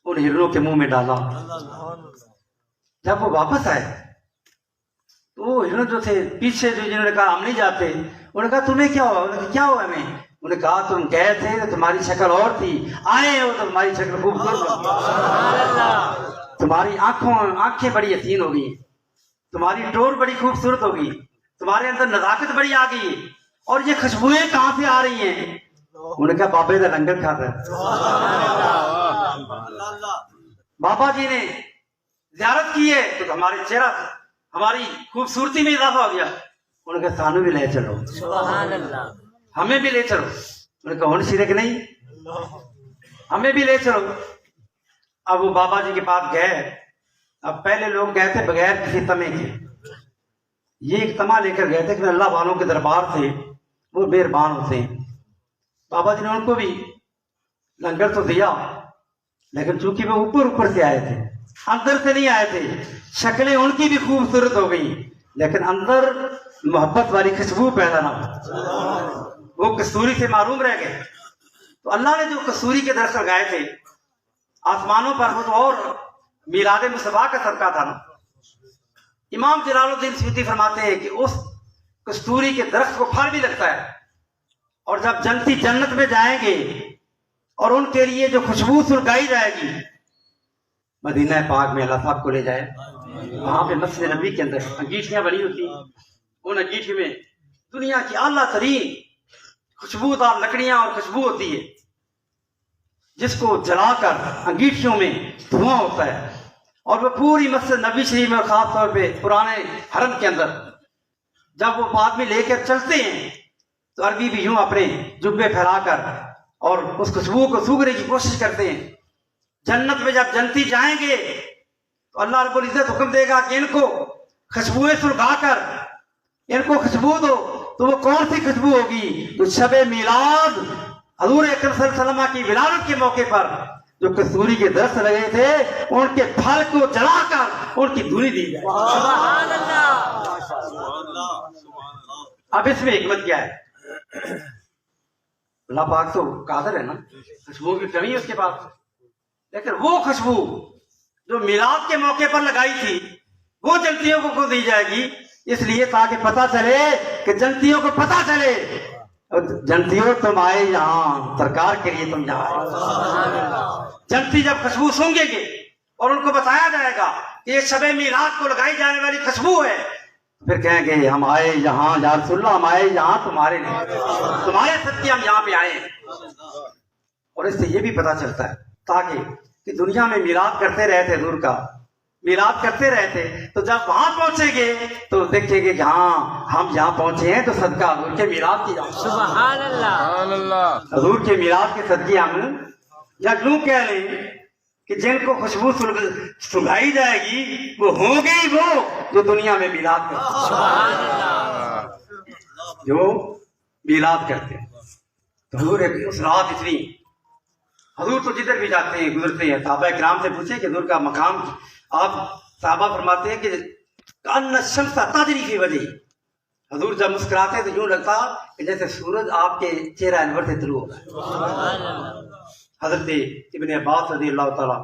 A: ان ہرنوں کے منہ میں ڈالا۔ جب وہ واپس آئے تو وہ ہرن جو تھے پیچھے جو جنہوں نے کہا ہم نہیں جاتے، انہوں نے کہا تمہیں کیا ہوا؟ انہوں نے کہا کیا ہوا ہمیں؟ انہوں نے کہا تم گئے تھے تو تمہاری شکل اور تھی، آئے ہو تو تمہاری شکل خوبصورت ہوگی، تمہاری آنکھیں بڑی حسین ہو گئی، تمہاری ٹور بڑی خوبصورت ہوگی، تمہارے اندر نزاکت بڑی آ گئی ہے، اور یہ خوشبوئیں کہاں سے آ رہی ہیں؟ انہوں نے کہا بابے کا لنگر کھا رہا ہے۔ بابا جی نے زیارت کی ہے تو ہمارے چہرہ ہماری خوبصورتی میں اضافہ ہو گیا. انہوں نے کہا سانو بھی لے چلو,
C: سبحان اللہ.
A: ہمیں بھی لے چلو. انہوں نے کہا ہن شرک نہیں, ہمیں بھی لے چلو. اب وہ بابا جی کے پاس گئے. اب پہلے لوگ گئے تھے بغیر کسی تمے کے, یہ ایک تما لے کر گئے تھے کہ اللہ والوں کے دربار سے وہ مہربان ہوتے ہیں. بابا جی نے ان کو بھی لنگر تو دیا, لیکن چونکہ وہ اوپر سے آئے تھے, اندر سے نہیں آئے تھے. شکلیں ان کی بھی خوبصورت ہو گئی, لیکن اندر محبت والی خوشبو پیدا نہ ہو, وہ کستوری سے معروم رہ گئے. تو اللہ نے جو کستوری کے درخت لگائے تھے آسمانوں پر, وہ تو اور میلاد مصطفیٰ کا صدقہ تھا نا. امام جلال الدین سیوطی فرماتے ہیں کہ اس کستوری کے درخت کو پھل بھی لگتا ہے, اور جب جنتی جنت میں جائیں گے اور ان کے لیے جو خوشبو سلگائی جائے گی, مدینہ پاک میں اللہ صاحب کو لے جائے, وہاں پہ مسجد نبی کے اندر انگیٹھیاں بنی ہوتی ہیں, ان انگیٹھی میں دنیا کی اعلیٰ ترین خوشبودار لکڑیاں اور خوشبو ہوتی ہے, جس کو جلا کر انگیٹھیوں میں دھواں ہوتا ہے, اور وہ پوری مسجد نبی شریف میں, خاص طور پہ پرانے حرم کے اندر جب وہ آدمی لے کر چلتے ہیں تو عربی بھی یوں اپنے جبے پھیلا کر اور اس خوشبو کو سونگھنے کی کوشش کرتے ہیں. جنت میں جب جنتی جائیں گے تو اللہ رب العزت حکم دے گا کہ ان کو خوشبوئیں سلگا کر ان کو خوشبو دو. تو وہ کون سی خوشبو ہوگی؟ جو شب میلاد حضور اکرم صلی اللہ علیہ وسلم کی ولادت کے موقع پر جو کستوری کے درخت لگے تھے, ان کے پھل کو جلا کر ان کی دھونی دی جائے.
C: سبحان اللہ.
A: اب اس میں حکمت کیا ہے؟ اللہ پاک تو قادر ہے نا, خوشبو کی کمی ہے اس کے پاس, لیکن وہ خوشبو جو میلاد کے موقع پر لگائی تھی وہ جنتیوں کو دی جائے گی, اس لیے تاکہ پتہ چلے کہ جنتیوں کو پتہ چلے جنتیوں تم آئے یہاں سرکار کے لیے, تم یہاں آئے. جنتی جب خوشبو سونگیں گے اور ان کو بتایا جائے گا کہ یہ شب میلاد کو لگائی جانے والی خوشبو ہے, پھر کہیں گے ہم آئے یہاں یا رسول اللہ, ہم آئے یہاں تمہارے لیے, تمہارے صدقے ہم یہاں پہ آئے ہیں. اور اس سے یہ بھی پتہ چلتا ہے تاکہ کہ دنیا میں میلاد کرتے رہے تھے, حضور کا میلاد کرتے رہے تھے, تو جب وہاں پہنچیں گے تو دیکھیں گے کہ ہاں ہم جہاں پہنچے ہیں تو صدقہ حضور کے میلاد کی جائے.
C: سبحان اللہ.
A: حضور کے میلاد کے صدقے ہم, یا یوں کہہ لیں کہ جن کو خوشبو سلگائی جائے گی وہ ہوں گے ہی وہ جو دنیا میں میلاد کرتے ہیں.
C: سبحان اللہ.
A: جو میلاد کرتے ہیں. تو حضور اس رات اتنی, حضور تو جدھر بھی جاتے ہیں گزرتے ہیں, صحابہ کرام سے پوچھیں کہ حضور کا مقام, آپ صحابہ فرماتے ہیں کہ کأن الشمس تجری فی وجہہ, حضور جب مسکراتے تو یوں لگتا کہ جیسے سورج آپ کے چہرہ انور سے طلوع ہو رہا ہے. حضرت ابن عباس رضی اللہ تعالیٰ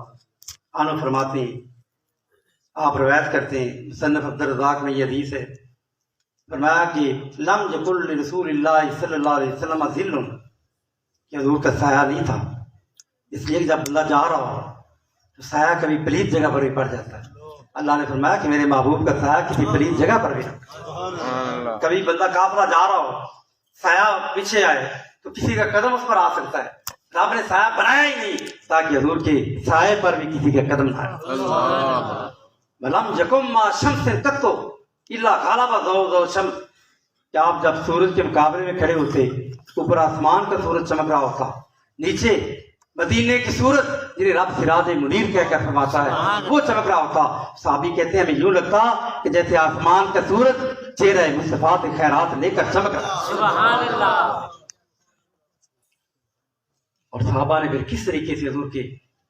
A: عنہ فرماتے ہیں, آپ روایت کرتے ہیں, مصنف عبدالرزاق میں یہ حدیث ہے, فرمایا کہ لم یکن لرسول اللہ صلی اللہ علیہ وسلم ظل, کہ حضور کا سایہ نہیں تھا, اس لیے جب اللہ جا رہا ہو تو سایہ کبھی پلیت جگہ پر بھی پڑ جاتا ہے. اللہ نے فرمایا کہ میرے محبوب کا سایہ کسی پلیت جگہ پر بھی نہ, کبھی بندہ قافلہ جا رہا ہو سایہ پیچھے آئے تو کسی کا قدم اس پر آ سکتا ہے. رب نے سایہ بنایا ہی نہیں تاکہ حضور کے سائے پر بھی کسی کا قدم نہ آئے. لم یکن مع شمس قط الا غلب ضوء الشمس, کہ آپ جب سورج کے مقابلے میں کھڑے ہوتے, اوپر آسمان کا سورج چمک رہا ہوتا, نیچے مدینے کی سورج جنہیں رب سراج منیر کہہ کر فرماتا ہے وہ چمک رہا ہوتا. صحابی کہتے ہیں ہمیں یوں لگتا کہ جیسے آسمان کا سورج چہرہ مصطفیٰ کے خیرات لے کر چمک رہا.
C: سبحان اللہ.
A: اور صحابہ نے پھر کس طریقے سے حضور کے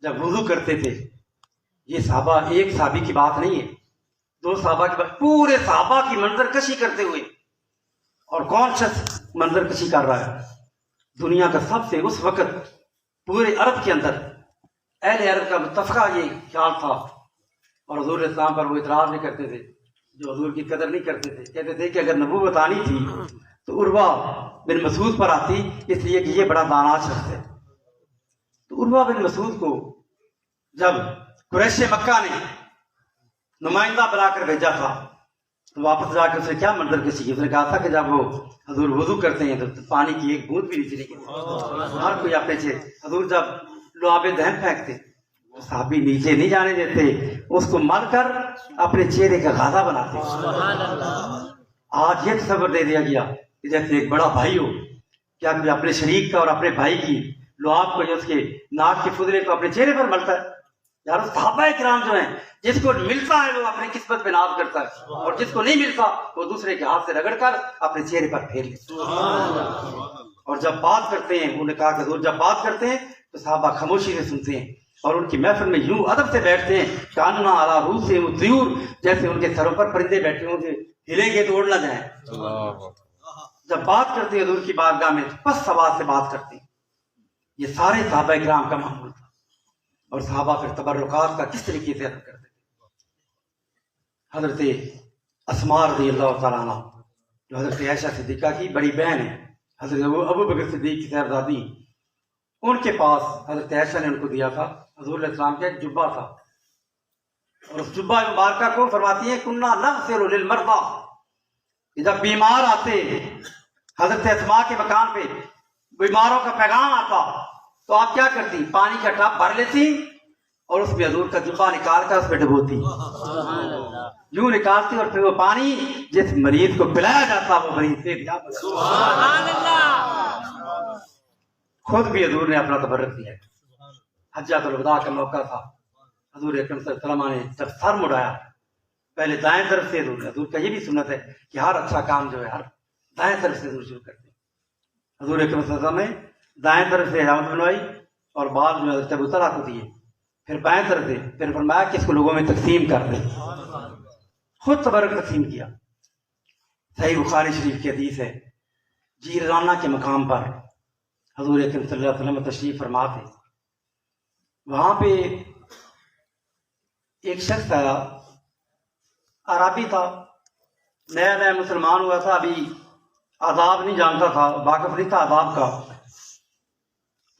A: جب وضو کرتے تھے, یہ صحابہ ایک صحابی کی بات نہیں ہے, دو صحابہ کی بات, پورے صحابہ کی منظر کشی کرتے ہوئے. اور کون شخص منظر کشی کر رہا ہے؟ دنیا کا سب سے اس وقت پورے عرب کے اندر اہل عرب کا متفقہ یہ خیال تھا, اور حضور اسلام پر وہ اعتراض نہیں کرتے تھے, جو حضور کی قدر نہیں کرتے تھے. کہتے تھے کہ اگر نبوت آنی تھی تو عروہ بن مسعود پر آتی, اس لیے کہ یہ بڑا دانا شخص ہے. تو عروہ بن مسعود کو جب قریش مکہ نے نمائندہ بنا کر بھیجا تھا تو واپس جا کے اسے کیا منظر کشی کی, اس نے کہا تھا کہ جب وہ حضور وضو کرتے ہیں تو پانی کی ایک بوند بھی نیچے نہیں گرتی, ہر کوئی اپنے سے. حضور جب لعاب دہن پھینکتے تو صحابی نیچے نہیں جانے دیتے، اس کو مل کر اپنے چہرے کا غازہ بناتے۔ آج یہ تصور دے دیا گیا کہ جیسے ایک بڑا بھائی ہو، کیا کوئی اپنے شریک کا اور اپنے بھائی کی لعاب کو یا اس کے ناک کے فضلے کو اپنے چہرے پر ملتا ہے؟ یار صحابہ کرام جو ہیں، جس کو ملتا ہے وہ اپنی قسمت پہ ناز کرتا ہے، اور جس کو نہیں ملتا وہ دوسرے کے ہاتھ سے رگڑ کر اپنے چہرے پر پھیر لیتا ہے۔ اور جب بات کرتے ہیں، انہوں نے کہا کہ حضور جب بات کرتے ہیں تو صحابہ خاموشی سے سنتے ہیں، اور ان کی محفل میں یوں ادب سے بیٹھتے ہیں کاننا علی رؤوسہم الطیور، جیسے ان کے سروں پر پرندے بیٹھے ہوں گے، ہلیں گے تو اڑ نہ جائیں۔ جب بات کرتے ہیں حضور کی بارگاہ میں تو پست آواز سے بات کرتے ہیں۔ یہ سارے صحابہ کرام کا معمول تھا، اور صحابہ پھر تبرکات کا کس طریقے سے ادا کرتے تھے۔ حضرت اسماء رضی اللہ تعالیٰ عنہ جو حضرت عائشہ صدیقہ کی بڑی بہن ہے، حضرت ابو بکر صدیق کی صاحبزادی، ان کے پاس حضرت عائشہ نے ان کو دیا تھا حضور علیہ السلام کا ایک جبہ تھا، اور اس جبہ مبارکہ کو فرماتی ہیں کننا نغسل للمرضى، کہ جب بیمار آتے حضرت اسماء کے مکان پہ بیماروں کا پیغام آتا تو آپ کیا کرتی؟ پانی کا ٹب بھر لیتی اور اس میں حضور کا جبہ نکال کر اس پہ ڈبوتی، یوں نکالتی، اور پھر وہ پانی جس مریض کو پلایا جاتا وہ مریض سے
C: سبحان اللہ۔
A: خود بھی حضور نے اپنا تبرک دیا۔ حجۃ الوداع کا موقع تھا، حضور اکرم صلی اللہ علیہ وسلم نے جب سر مڑایا پہلے دائیں طرف سے، حضور کا یہ بھی سنت ہے کہ ہر اچھا کام جو ہے ہر دائیں طرف سے حضور شروع کرتے ہیں۔ حضور اکرم صلی اللہ علیہ وسلم نے دائیں طرف سے حجامت بنوائی اور بعد میں حضرت ابو طلحہ کو دیے، پھر بائیں طرف سے، پھر فرمایا کہ اس کو لوگوں میں تقسیم کر دیں، خود تبرک تقسیم کیا۔ صحیح بخاری شریف کی حدیث ہے، جیرانہ کے مقام پر حضور اکرم صلی اللہ علیہ وسلم تشریف فرما تھے، وہاں پہ ایک شخص آیا، عربی تھا، نیا نیا مسلمان ہوا تھا، ابھی آداب نہیں جانتا تھا، واقف نہیں تھا آداب کا۔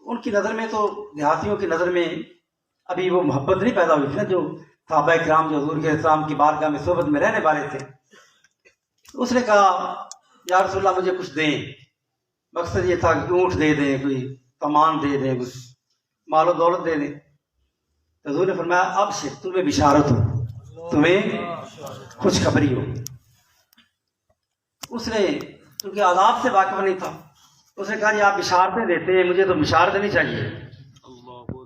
A: ان کی نظر میں تو دیہاتیوں کی نظر میں ابھی وہ محبت نہیں پیدا ہوئی تھی نا، جو صحابہ کرام جو حضور کے اسلام کی بارگاہ میں صحبت میں رہنے والے تھے۔ اس نے کہا یا رسول اللہ مجھے کچھ دیں، مقصد یہ تھا کہ اونٹ دے دیں، کوئی سامان دے دیں، کچھ مال و دولت دے دیں۔ تو حضور نے فرمایا اب سے تمہیں بشارت ہو، تمہیں خوشخبری ہو۔ اس نے کیونکہ آداب سے واقف نہیں تھا، اس نے کہا جی آپ بشارتیں دیتے ہیں، مجھے تو بشارت نہیں چاہیے،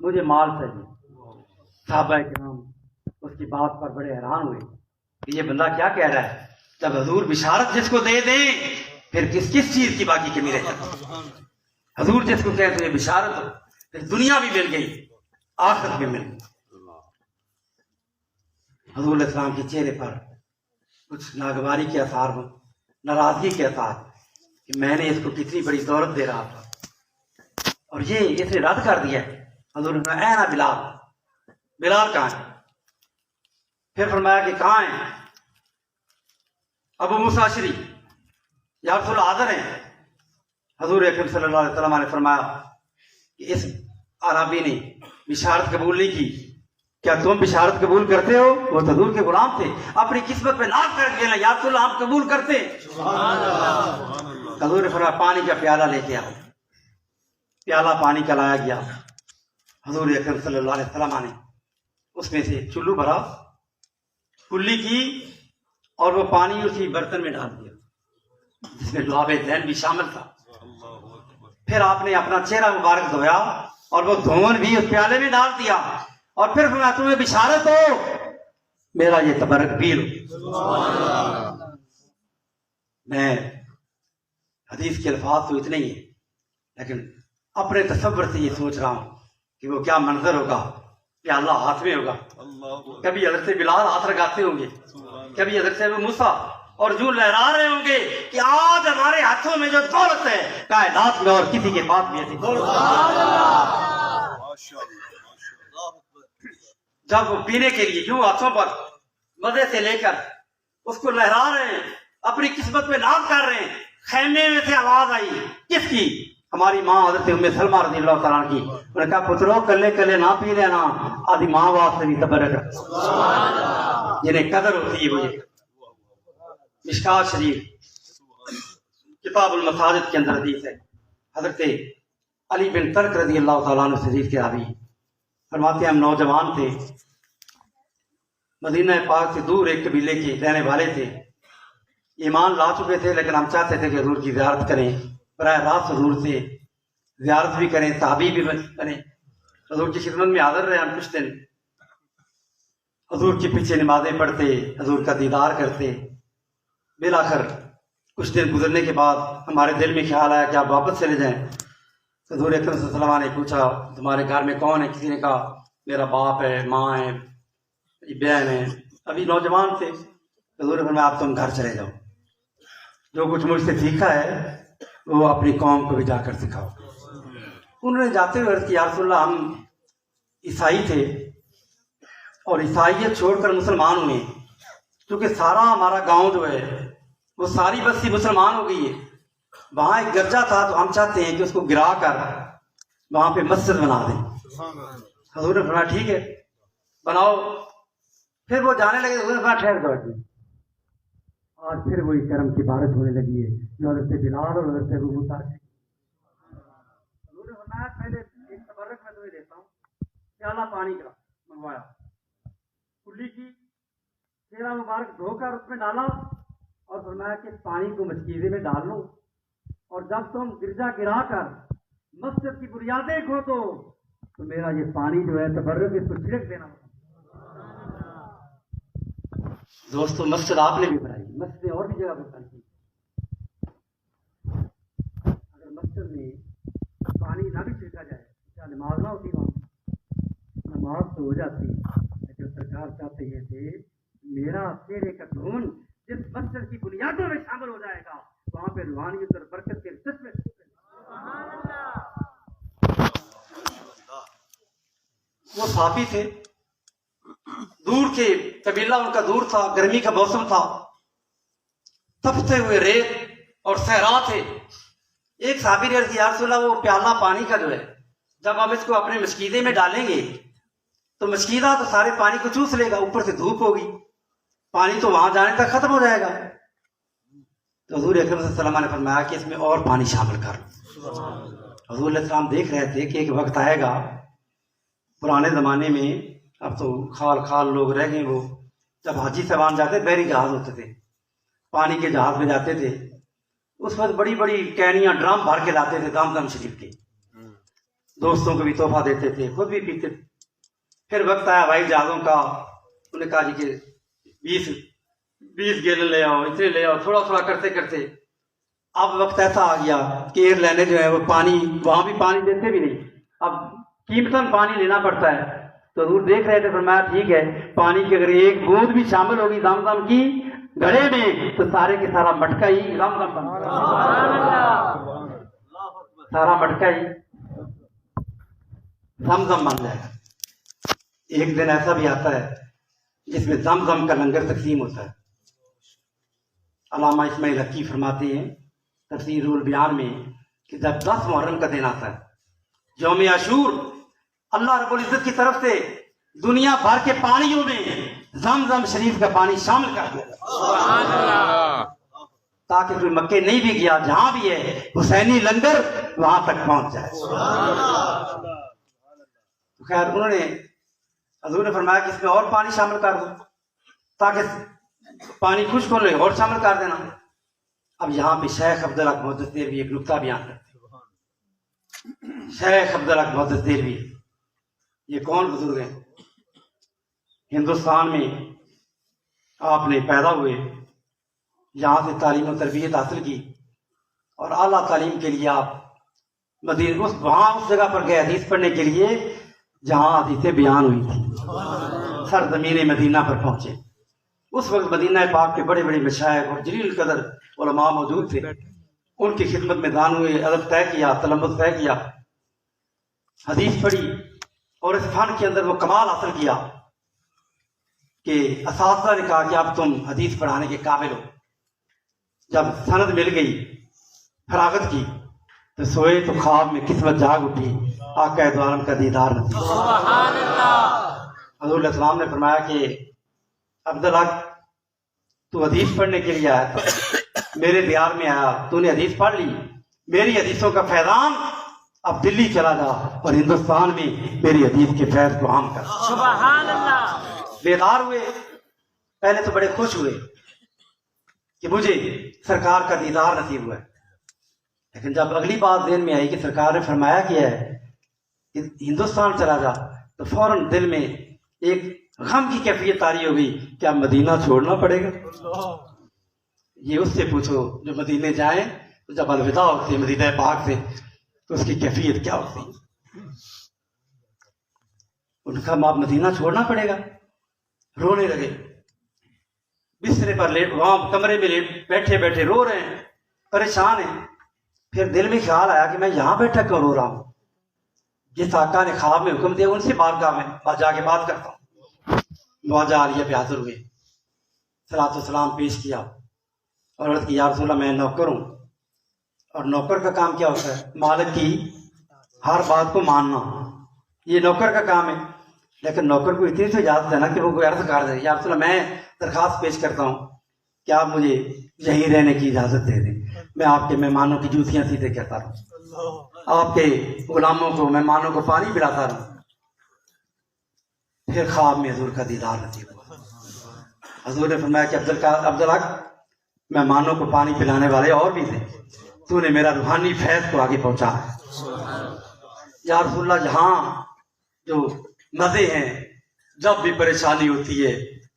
A: مجھے مال چاہیے۔ صحابہ کرام اس کی بات پر بڑے حیران ہوئے کہ یہ بندہ کیا کہہ رہا ہے، جب حضور بشارت جس کو دے دیں پھر کس چیز کی باقی کمی رہ جاتی؟ حضور جس کو کہتے ہیں بشارت ہو، پھر دنیا بھی مل گئی آخرت بھی مل گئی۔ حضور علیہ السلام کے چہرے پر کچھ ناگواری کے آثار ہوں، ناراضگی کے آثار کہ میں نے اس کو کتنی بڑی دولت دے رہا تھا اور یہ اس نے رد کر دیا۔ حضور نے فرمایا اے نا بلال، بلال کہاں ہے؟ پھر فرمایا کہ کہاں ہیں ابو موسیٰ اشعری؟ یا رسول اللہ حاضر ہیں۔ حضور اکرم صلی اللہ علیہ وسلم نے فرمایا کہ اس عربی نے بشارت قبول نہیں کی، کیا تم بشارت قبول کرتے ہو؟ وہ حضور کے غلام تھے، اپنی قسمت پہ ناز کر کے یا رسول اللہ ہم قبول کرتے۔ حضور نے فرمایا پانی کا پیالہ لے کے آؤ۔ پیالہ پانی کا لایا گیا، حضور اکرم صلی اللہ علیہ وسلم نے اس میں سے چلو بھرا، کلی کی، اور وہ پانی اسی برتن میں ڈال دیا جس میں لعاب ذہن بھی شامل تھا۔ پھر آپ نے اپنا چہرہ مبارک دھویا اور وہ دھون بھی اس پیالے میں ڈال دیا، اور پھر فرمایا تمہیں بشارت ہو، میرا یہ تبرک پی لو۔ میں حدیث کے الفاظ تو اتنے ہی ہیں، لیکن اپنے تصور سے یہ سوچ رہا ہوں کہ وہ کیا منظر ہوگا، پیالہ ہاتھ میں ہوگا، کبھی حضرت بلال ہاتھ لگاتے ہوں گے، کبھی حضرت ابو موسیٰ، اور جو لہرا رہے ہوں گے کہ آج ہمارے ہاتھوں میں جو دولت ہے کائنات میں اور کسی کے پاس بھی ایسی دولت۔ جب وہ پینے کے لیے یوں ہاتھوں پر مزے سے لے کر اس کو لہرا رہے ہیں، اپنی قسمت میں ناز کر رہے ہیں، خیمے میں سے آواز آئی، کس کی؟ ہماری ماں حضرت ام سلمہ رضی اللہ تعالیٰ عنہ کی۔ انہوں نے کہا پترو کلے کلے نہ پی لینا، آدھی ماں واسطے بھی تبرک جنہیں قدر ہوتی ہے۔ وہ یہ مشکات شریف کتاب المساجد کے اندر حدیث ہے، حضرت علی بن طلق رضی اللہ تعالیٰ عنہ سے حدیث کے راوی فرماتے ہیں ہم نوجوان تھے، مدینہ پاک سے دور ایک قبیلے کے رہنے والے تھے، ایمان لا چکے تھے، لیکن ہم چاہتے تھے کہ حضور کی زیارت کریں، براہ راست حضور سے زیارت بھی کریں، صحابی بھی بنیں، حضور کی خدمت میں حاضر رہے۔ ہم کچھ دن حضور کے پیچھے نمازیں پڑھتے، حضور کا دیدار کرتے۔ بالآخر کچھ دن گزرنے کے بعد ہمارے دل میں خیال آیا کہ آپ واپس چلے جائیں۔ حضور اکرم صلی اللہ علیہ وسلم نے پوچھا تمہارے گھر میں کون ہے؟ کسی نے کہا میرا باپ ہے، ماں ہے، بہن ہے، ابھی نوجوان تھے۔ حضور نے فرمایا آپ تم گھر چلے جاؤ، جو کچھ مجھ سے سیکھا ہے وہ اپنی قوم کو بھی جا کر سکھاؤ۔ انہوں نے جاتے ہوئے عرض کیا یا رسول اللہ ہم عیسائی تھے اور عیسائیت چھوڑ کر مسلمان ہوئے، کیونکہ سارا ہمارا گاؤں جو ہے وہ ساری بستی مسلمان ہو گئی ہے، وہاں ایک گرجا تھا تو ہم چاہتے ہیں کہ اس کو گرا کر وہاں پہ مسجد بنا دیں۔ حضور نے فرمایا ٹھیک ہے بناؤ۔ پھر وہ جانے لگے، حضور نے فرمایا ٹھہر جاؤ۔ آج پھر وہی کرم کی بارش ہونے لگی ہے جو حضرت بلال اور حضرت ابو موسیٰ سے۔ حضور نے فرمایا پہلے ایک تبرک میں تمہیں دیتا ہوں، پیالہ پانی کا منگوایا، کلی کی چہرہ مبارک دھو کر اس میں ڈالا اور فرمایا کہ پانی کو مشکیزے میں ڈال لو، اور جب تم گرجا گرا کر مسجد کی بنیادیں کھودو تو میرا یہ پانی جو ہے تبرک اس کو چھڑک دینا۔ دوستو مسجد آپ نے بھی بنائی، مسجدیں اور بھی جگہ پر بنتی، اگر مسجد میں پانی نہ بھی چھڑکا جائے کیا نماز نہ ہوتی؟ وہاں نماز تو ہو جاتی، لیکن سرکار چاہتے یہ تھے میرا چہرے کا دھون جس مسجد کی بنیادوں میں شامل ہو جائے گا وہاں پہ روحانیت اور برکت کے چشمے۔ وہ صحابی تھے، دور کے قبیلہ ان کا دور تھا، گرمی کا موسم تھا، تپتے ہوئے ریت اور صحرا تھے۔ ایک صحابی نے عرض کیا یا رسول اللہ وہ پیالہ پانی کا جو ہے جب ہم اس کو اپنے مشکیزے میں ڈالیں گے تو مشکیزہ تو سارے پانی کو چوس لے گا، اوپر سے دھوپ ہوگی، پانی تو وہاں جانے تک ختم ہو جائے گا۔ تو حضور اکرم صلی اللہ علیہ وسلم نے فرمایا کہ اس میں اور پانی شامل کر۔ حضور علیہ السلام دیکھ رہے تھے کہ ایک وقت آئے گا، پرانے زمانے میں اب تو خال خال لوگ رہ گئے، وہ جب حاجی صاحبان جاتے بحری جہاز ہوتے تھے، پانی کے جہاز میں جاتے تھے، اس وقت بڑی بڑی کینیاں ڈرام بھر کے لاتے تھے زمزم شریف کے، دوستوں کو بھی تحفہ دیتے تھے، خود بھی پیتے تھے۔ پھر وقت آیا بھائی جہازوں کا، انہوں نے کہا جی کہ 20 گیلن لے آؤ، اتنے لے آؤ، تھوڑا تھوڑا کرتے کرتے اب وقت ایسا آ گیا کہ ایئر لائنیں جو ہے وہ پانی وہاں بھی پانی دیتے بھی نہیں، اب قیمتاً پانی لینا پڑتا ہے۔ تو حضور دیکھ رہے تھے، فرمایا ٹھیک ہے پانی کی اگر ایک بوند بھی شامل ہوگی زمزم کی گھڑے میں تو سارے کے سارا مٹکا ہی زمزم بن جائے گا، سارا مٹکا ہی زمزم بن جائے گا۔ ایک دن ایسا بھی آتا ہے جس میں زمزم کا لنگر تقسیم ہوتا ہے۔ علامہ اسماعیل حقی فرماتے ہیں تفسیر البیان میں کہ جب 10 محرم کا دن آتا ہے، یوم عاشور، اللہ رب العزت کی طرف سے دنیا بھر کے پانیوں میں زمزم شریف کا پانی شامل کر دیا تاکہ کوئی مکے نہیں بھی گیا، جہاں بھی ہے حسینی لنگر وہاں تک پہنچ جائے۔ خیر انہوں نے حضور نے فرمایا کہ اس میں اور پانی شامل کر دو تاکہ پانی خشک ہو لے، اور شامل کر دینا۔ اب یہاں پہ شیخ عبدالحق محدث دہلوی ایک نکتہ بیان کرتے ہیں۔ شیخ عبدالحق محدث دہلوی یہ کون بزرگ ہیں؟ ہندوستان میں آپ نے پیدا ہوئے، یہاں سے تعلیم و تربیت حاصل کی اور اعلیٰ تعلیم کے لیے آپ مدینہ اس جگہ پر گئے حدیث پڑھنے کے لیے جہاں حدیثیں بیان ہوئی تھی، سرزمین مدینہ پر پہنچے۔ اس وقت مدینہ پاک کے بڑے بڑے مشائخ اور جلیل قدر علماء موجود تھے، ان کی خدمت میں دان ہوئے، ادب طے کیا، تلمذ طے کیا، حدیث پڑھی اور اس فن کے اندر وہ کمال حاصل کیا کہ اساتذہ نے کہا کہ اب تم حدیث پڑھانے کے قابل ہو۔ جب سند مل گئی، فراغت کی، تو سوئے تو خواب میں قسمت جاگ اٹھی، آقا دو عالم کا دیدار نصیب۔
C: سبحان اللہ۔
A: حضور علیہ السلام نے فرمایا کہ عبدالحق تو حدیث پڑھنے کے لیے آیا تھا، میرے دیار میں آیا، تو نے حدیث پڑھ لی، میری حدیثوں کا فیضان اب دلی چلا جا اور ہندوستان میں میری حدیث کے فیض کو عام کر۔
C: سبحان اللہ۔
A: بیدار ہوئے، پہلے تو بڑے خوش ہوئے کہ مجھے سرکار کا دیدار نصیب ہوا ہے، لیکن جب اگلی بات ذہن میں آئی کہ سرکار نے فرمایا کیا ہے کہ ہندوستان چلا جا، تو فوراً دل میں ایک غم کی کیفیت طاری ہو گئی کہ اب مدینہ چھوڑنا پڑے گا۔ یہ اس سے پوچھو جو مدینے جائیں تو جب الوداع ہوتی ہے مدینہ پاک سے تو اس کی کیفیت کیا ہوتی ہے۔ ان کا اب مدینہ چھوڑنا پڑے گا، رونے لگے، بسترے پر لیٹ، وہاں کمرے میں لیٹ بیٹھے بیٹھے رو رہے ہیں، پریشان ہیں۔ پھر دل میں خیال آیا کہ میں یہاں بیٹھا کیوں رو رہا ہوں، جس آقا نے خواب میں حکم دیا ان سے بارگاہ میں جا کے بات کرتا ہوں۔ معاوضہ عالیہ پہ حاضر ہوئے، صلاۃ والسلام پیش کیا اور عرض کی یا رسول اللہ میں نوکر ہوں، اور نوکر کا کام کیا ہوتا ہے؟ مالک کی ہر بات کو ماننا، یہ نوکر کا کام ہے۔ لیکن نوکر کو اتنی تو اجازت ہے نا کہ وہ کوئی عرض کر دے یا رسول اللہ میں درخواست پیش کرتا ہوں کہ آپ مجھے یہیں رہنے کی اجازت دے دیں، میں آپ کے مہمانوں کی جوتیاں سیدھے کہتا رہوں، آپ کے غلاموں کو مہمانوں کو پانی پلاتا رہوں۔ پھر خواب میں حضور کا دیدار نصیب ہوا۔ حضور نے فرمایا کہ عبدالحق مہمانوں کو پانی پلانے والے اور بھی تھے، تو نے میرا روحانی فیض کو آگے پہنچا ہے۔ یا رسول اللہ یہاں جو مزے ہیں، جب بھی پریشانی ہوتی ہے،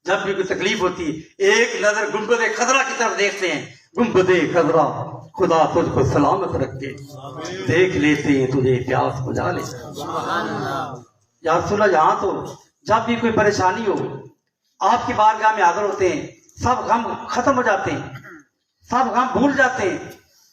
A: جب بھی کوئی تکلیف ہوتی ہے، ایک نظر گنبد خضرا کی طرف دیکھتے ہیں، گنبد خضرا خدا تجھ کو سلامت رکھے، دیکھ لیتے ہیں تجھے پیاس بجھا لے۔ یا رسول اللہ یہاں تو جب بھی کوئی پریشانی ہو آپ کی بارگاہ میں حاضر ہوتے ہیں، سب غم ختم ہو جاتے ہیں، سب غم بھول جاتے ہیں،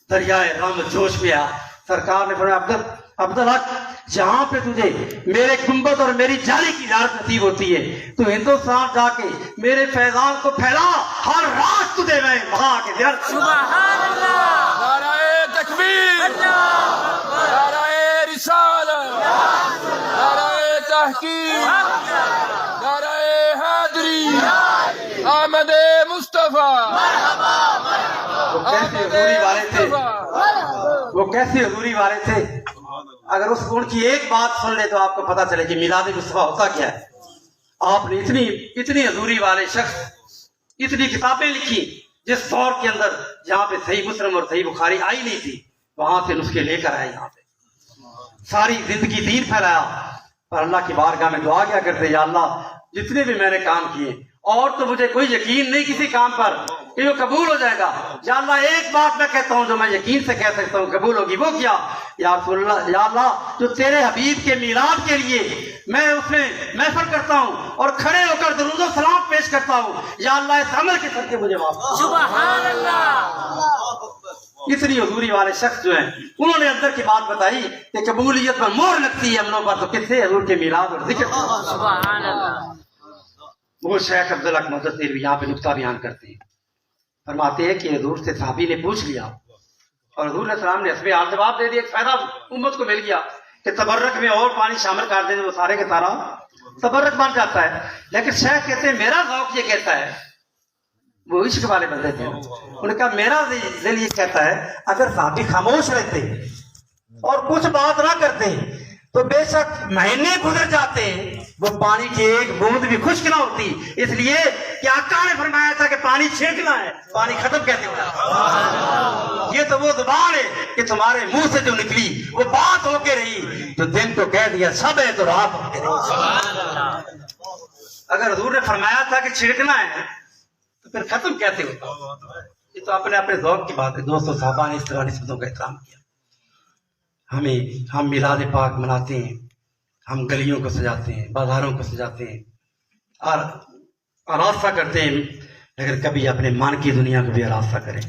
A: دریائے غم جوش میں آ۔ سرکار نے فرمایا عبدالحق جہاں پہ تجھے میرے گنبد اور میری جالی کی زیارت نصیب ہوتی ہے تو ہندوستان جا کے میرے فیضان کو پھیلا، ہر رات تجھے میں وہاں کے زیارت۔
C: سبحان اللہ۔
D: نعرہ تکبیر، نعرہ رسالت، نعرہ تحقیق، نعرہ حیدری، احمد مصطفیٰ۔
A: وہ کیسے حضوری والے تھے، وہ کیسے حضوری والے تھے۔ اگر اس ان کی ایک بات سن لے تو آپ کو پتا چلے کہ میلاد مصطفیٰ ہوتا کیا ہے۔ آپ نے اتنی حضوری والے شخص، اتنی کتابیں لکھی جس دور کے اندر جہاں پہ صحیح مسلم اور صحیح بخاری آئی نہیں تھی، وہاں سے نسخے لے کر آئے، یہاں پہ ساری زندگی دین پھیلایا۔ پر اللہ کی بارگاہ میں دعا کیا کرتے، یا اللہ جتنے بھی میں نے کام کیے اور تو مجھے کوئی یقین نہیں کسی کام پر کہ وہ قبول ہو جائے گا، یا اللہ ایک بات میں کہتا ہوں جو میں یقین سے کہہ سکتا ہوں قبول ہوگی، وہ کیا؟ یا رسول اللہ، یا اللہ جو تیرے حبیب کے میلاد کے لیے میں اس میں محفل کرتا ہوں اور کھڑے ہو کر درود و سلام پیش کرتا ہوں، یا اللہ اس عمل کے صدقے مجھے معاف۔
C: سبحان اللہ۔
A: اتنی حضوری والے شخص جو ہیں انہوں نے اندر کی بات بتائی کہ قبولیت پر مہر لگتی ہے عملوں پر تو کس سے؟ حضور کے میلاد اور ذکر۔
C: سبحان اللہ۔
A: وہ شیخ عبدالحق محدث بھی یہاں پہ نقطہ بیان کرتے ہیں، فرماتے ہیں کہ حضور سے صحابی نے پوچھ لیا اور حضور علیہ السلام نے اس میں جواب دے دیا، ایک فائدہ امت کو مل گیا کہ تبرک میں اور پانی شامل کر دیں وہ سارے کے سارا تبرک بن جاتا ہے۔ لیکن شیخ کہتے ہیں میرا ذوق یہ کہتا ہے، وہ عشق والے بندے تھے، انہوں نے کہا میرا دل یہ کہتا ہے اگر صحابی خاموش رہتے اور کچھ بات نہ کرتے تو بے شک مہینے گزر جاتے، وہ پانی کی ایک بوند بھی خشک نہ ہوتی، اس لیے کہ آقا نے فرمایا تھا کہ پانی چھینکنا ہے، پانی ختم کیسے ہوگا؟ یہ تو وہ زبان ہے کہ تمہارے منہ سے جو نکلی وہ بات ہو کے رہی، جو دن کو کہہ دیا سب ہے تو رات ہو کے رہی۔ اگر حضور نے فرمایا تھا کہ چھڑکنا ہے تو پھر ختم کیسے ہوتا؟ یہ تو اپنے اپنے ذوق کی بات ہے۔ دوستو صحابہ نے اس طرح نسبتوں کا احترام کیا۔ ہم میلاد پاک مناتے ہیں، ہم گلیوں کو سجاتے ہیں، بازاروں کو سجاتے ہیں اور آراستہ کرتے ہیں، لیکن کبھی اپنے من کی دنیا کو بھی آراستہ کریں۔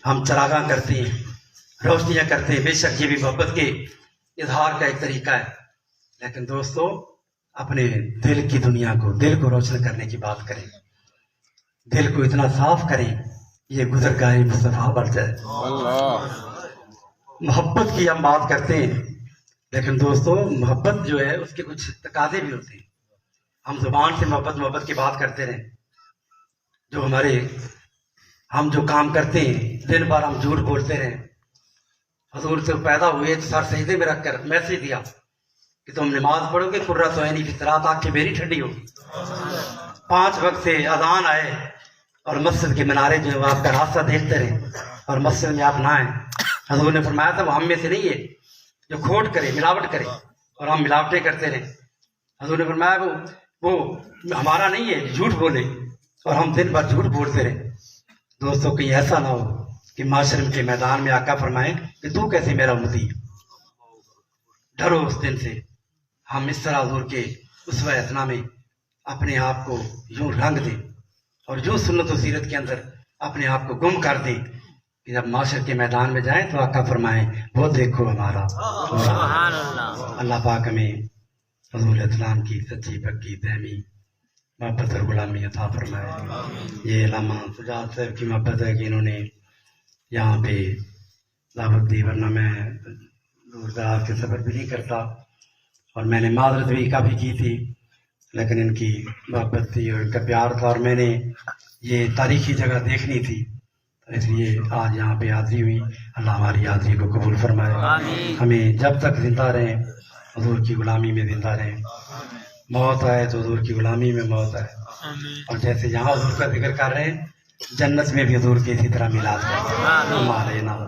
A: ہم چراغاں کرتے ہیں، روشنیاں کرتے ہیں، بے شک یہ بھی محبت کے اظہار کا ایک طریقہ ہے، لیکن دوستو اپنے دل کی دنیا کو، دل کو روشن کرنے کی بات کریں، دل کو اتنا صاف کریں یہ گزرگاہ مصطفیٰ بن جائے۔ محبت کی ہم بات کرتے ہیں، لیکن دوستو محبت جو ہے اس کے کچھ تقاضے بھی ہوتے ہیں۔ ہم زبان سے محبت کی بات کرتے رہیں، ہم جو کام کرتے ہیں دن بھر ہم جھوٹ بولتے رہیں، حضور سے پیدا ہوئے تو سر سجدے میں رکھ کر میسج دیا کہ تم نماز پڑھو گے قرۃ عینی فی الصلاۃ، آنکھیں میری ٹھنڈی ہوگی۔ 5 وقت سے اذان آئے اور مسجد کے منارے جو ہے وہ آپ کا راستہ دیکھتے رہے اور مسجد میں آپ نہ آئیں۔ حضور نے فرمایا تھا وہ ہم میں سے نہیں ہے جو کھوٹ کرے، ملاوٹ کرے، اور ہم ملاوٹیں کرتے رہے۔ حضور نے فرمایا وہ ہمارا نہیں ہے جھوٹ بولے، اور ہم دن بھر جھوٹ بولتے رہے۔ دوستوں کہیں ایسا نہ ہو کہ معاشرے کے میدان میں آقا فرمائیں کہ تو کیسے میرا امتی ہے۔ ڈرو اس دن سے، ہم اس طرح حضور کے اسوہ حسنہ میں اپنے آپ کو یوں رنگ دیں اور یوں سنت و سیرت کے اندر اپنے آپ کو گم کر دیں کہ جب معاشر کے میدان میں جائیں تو آقا فرمائیں وہ دیکھو ہمارا۔
C: سبحان اللہ۔
A: اللہ پاک ہمیں حضور اسلام کی سچی پکی دائمی محبت اور غلامی عطا فرمائے۔ یہ علامہ سجاد صاحب کی محبت ہے کہ انہوں نے یہاں پہ دعوت دی، ورنہ میں دور دراز کے سفر بھی نہیں کرتا، اور میں نے معذرت بھی کافی کی تھی، لیکن ان کی محبت تھی اور ان کا پیار تھا، اور میں نے یہ تاریخی جگہ دیکھنی تھی، اس لیے آج یہاں پہ حاضری ہوئی۔ اللہ ہماری حاضری کو قبول فرمائے،
C: آمین۔
A: ہمیں جب تک زندہ رہیں حضور کی غلامی میں زندہ رہیں، موت آئے تو حضور کی غلامی میں موت آئے، اور جیسے یہاں حضور کا ذکر کر رہے ہیں جنت میں بھی حضور کی اسی طرح میلاد کریں۔ ہمارے نام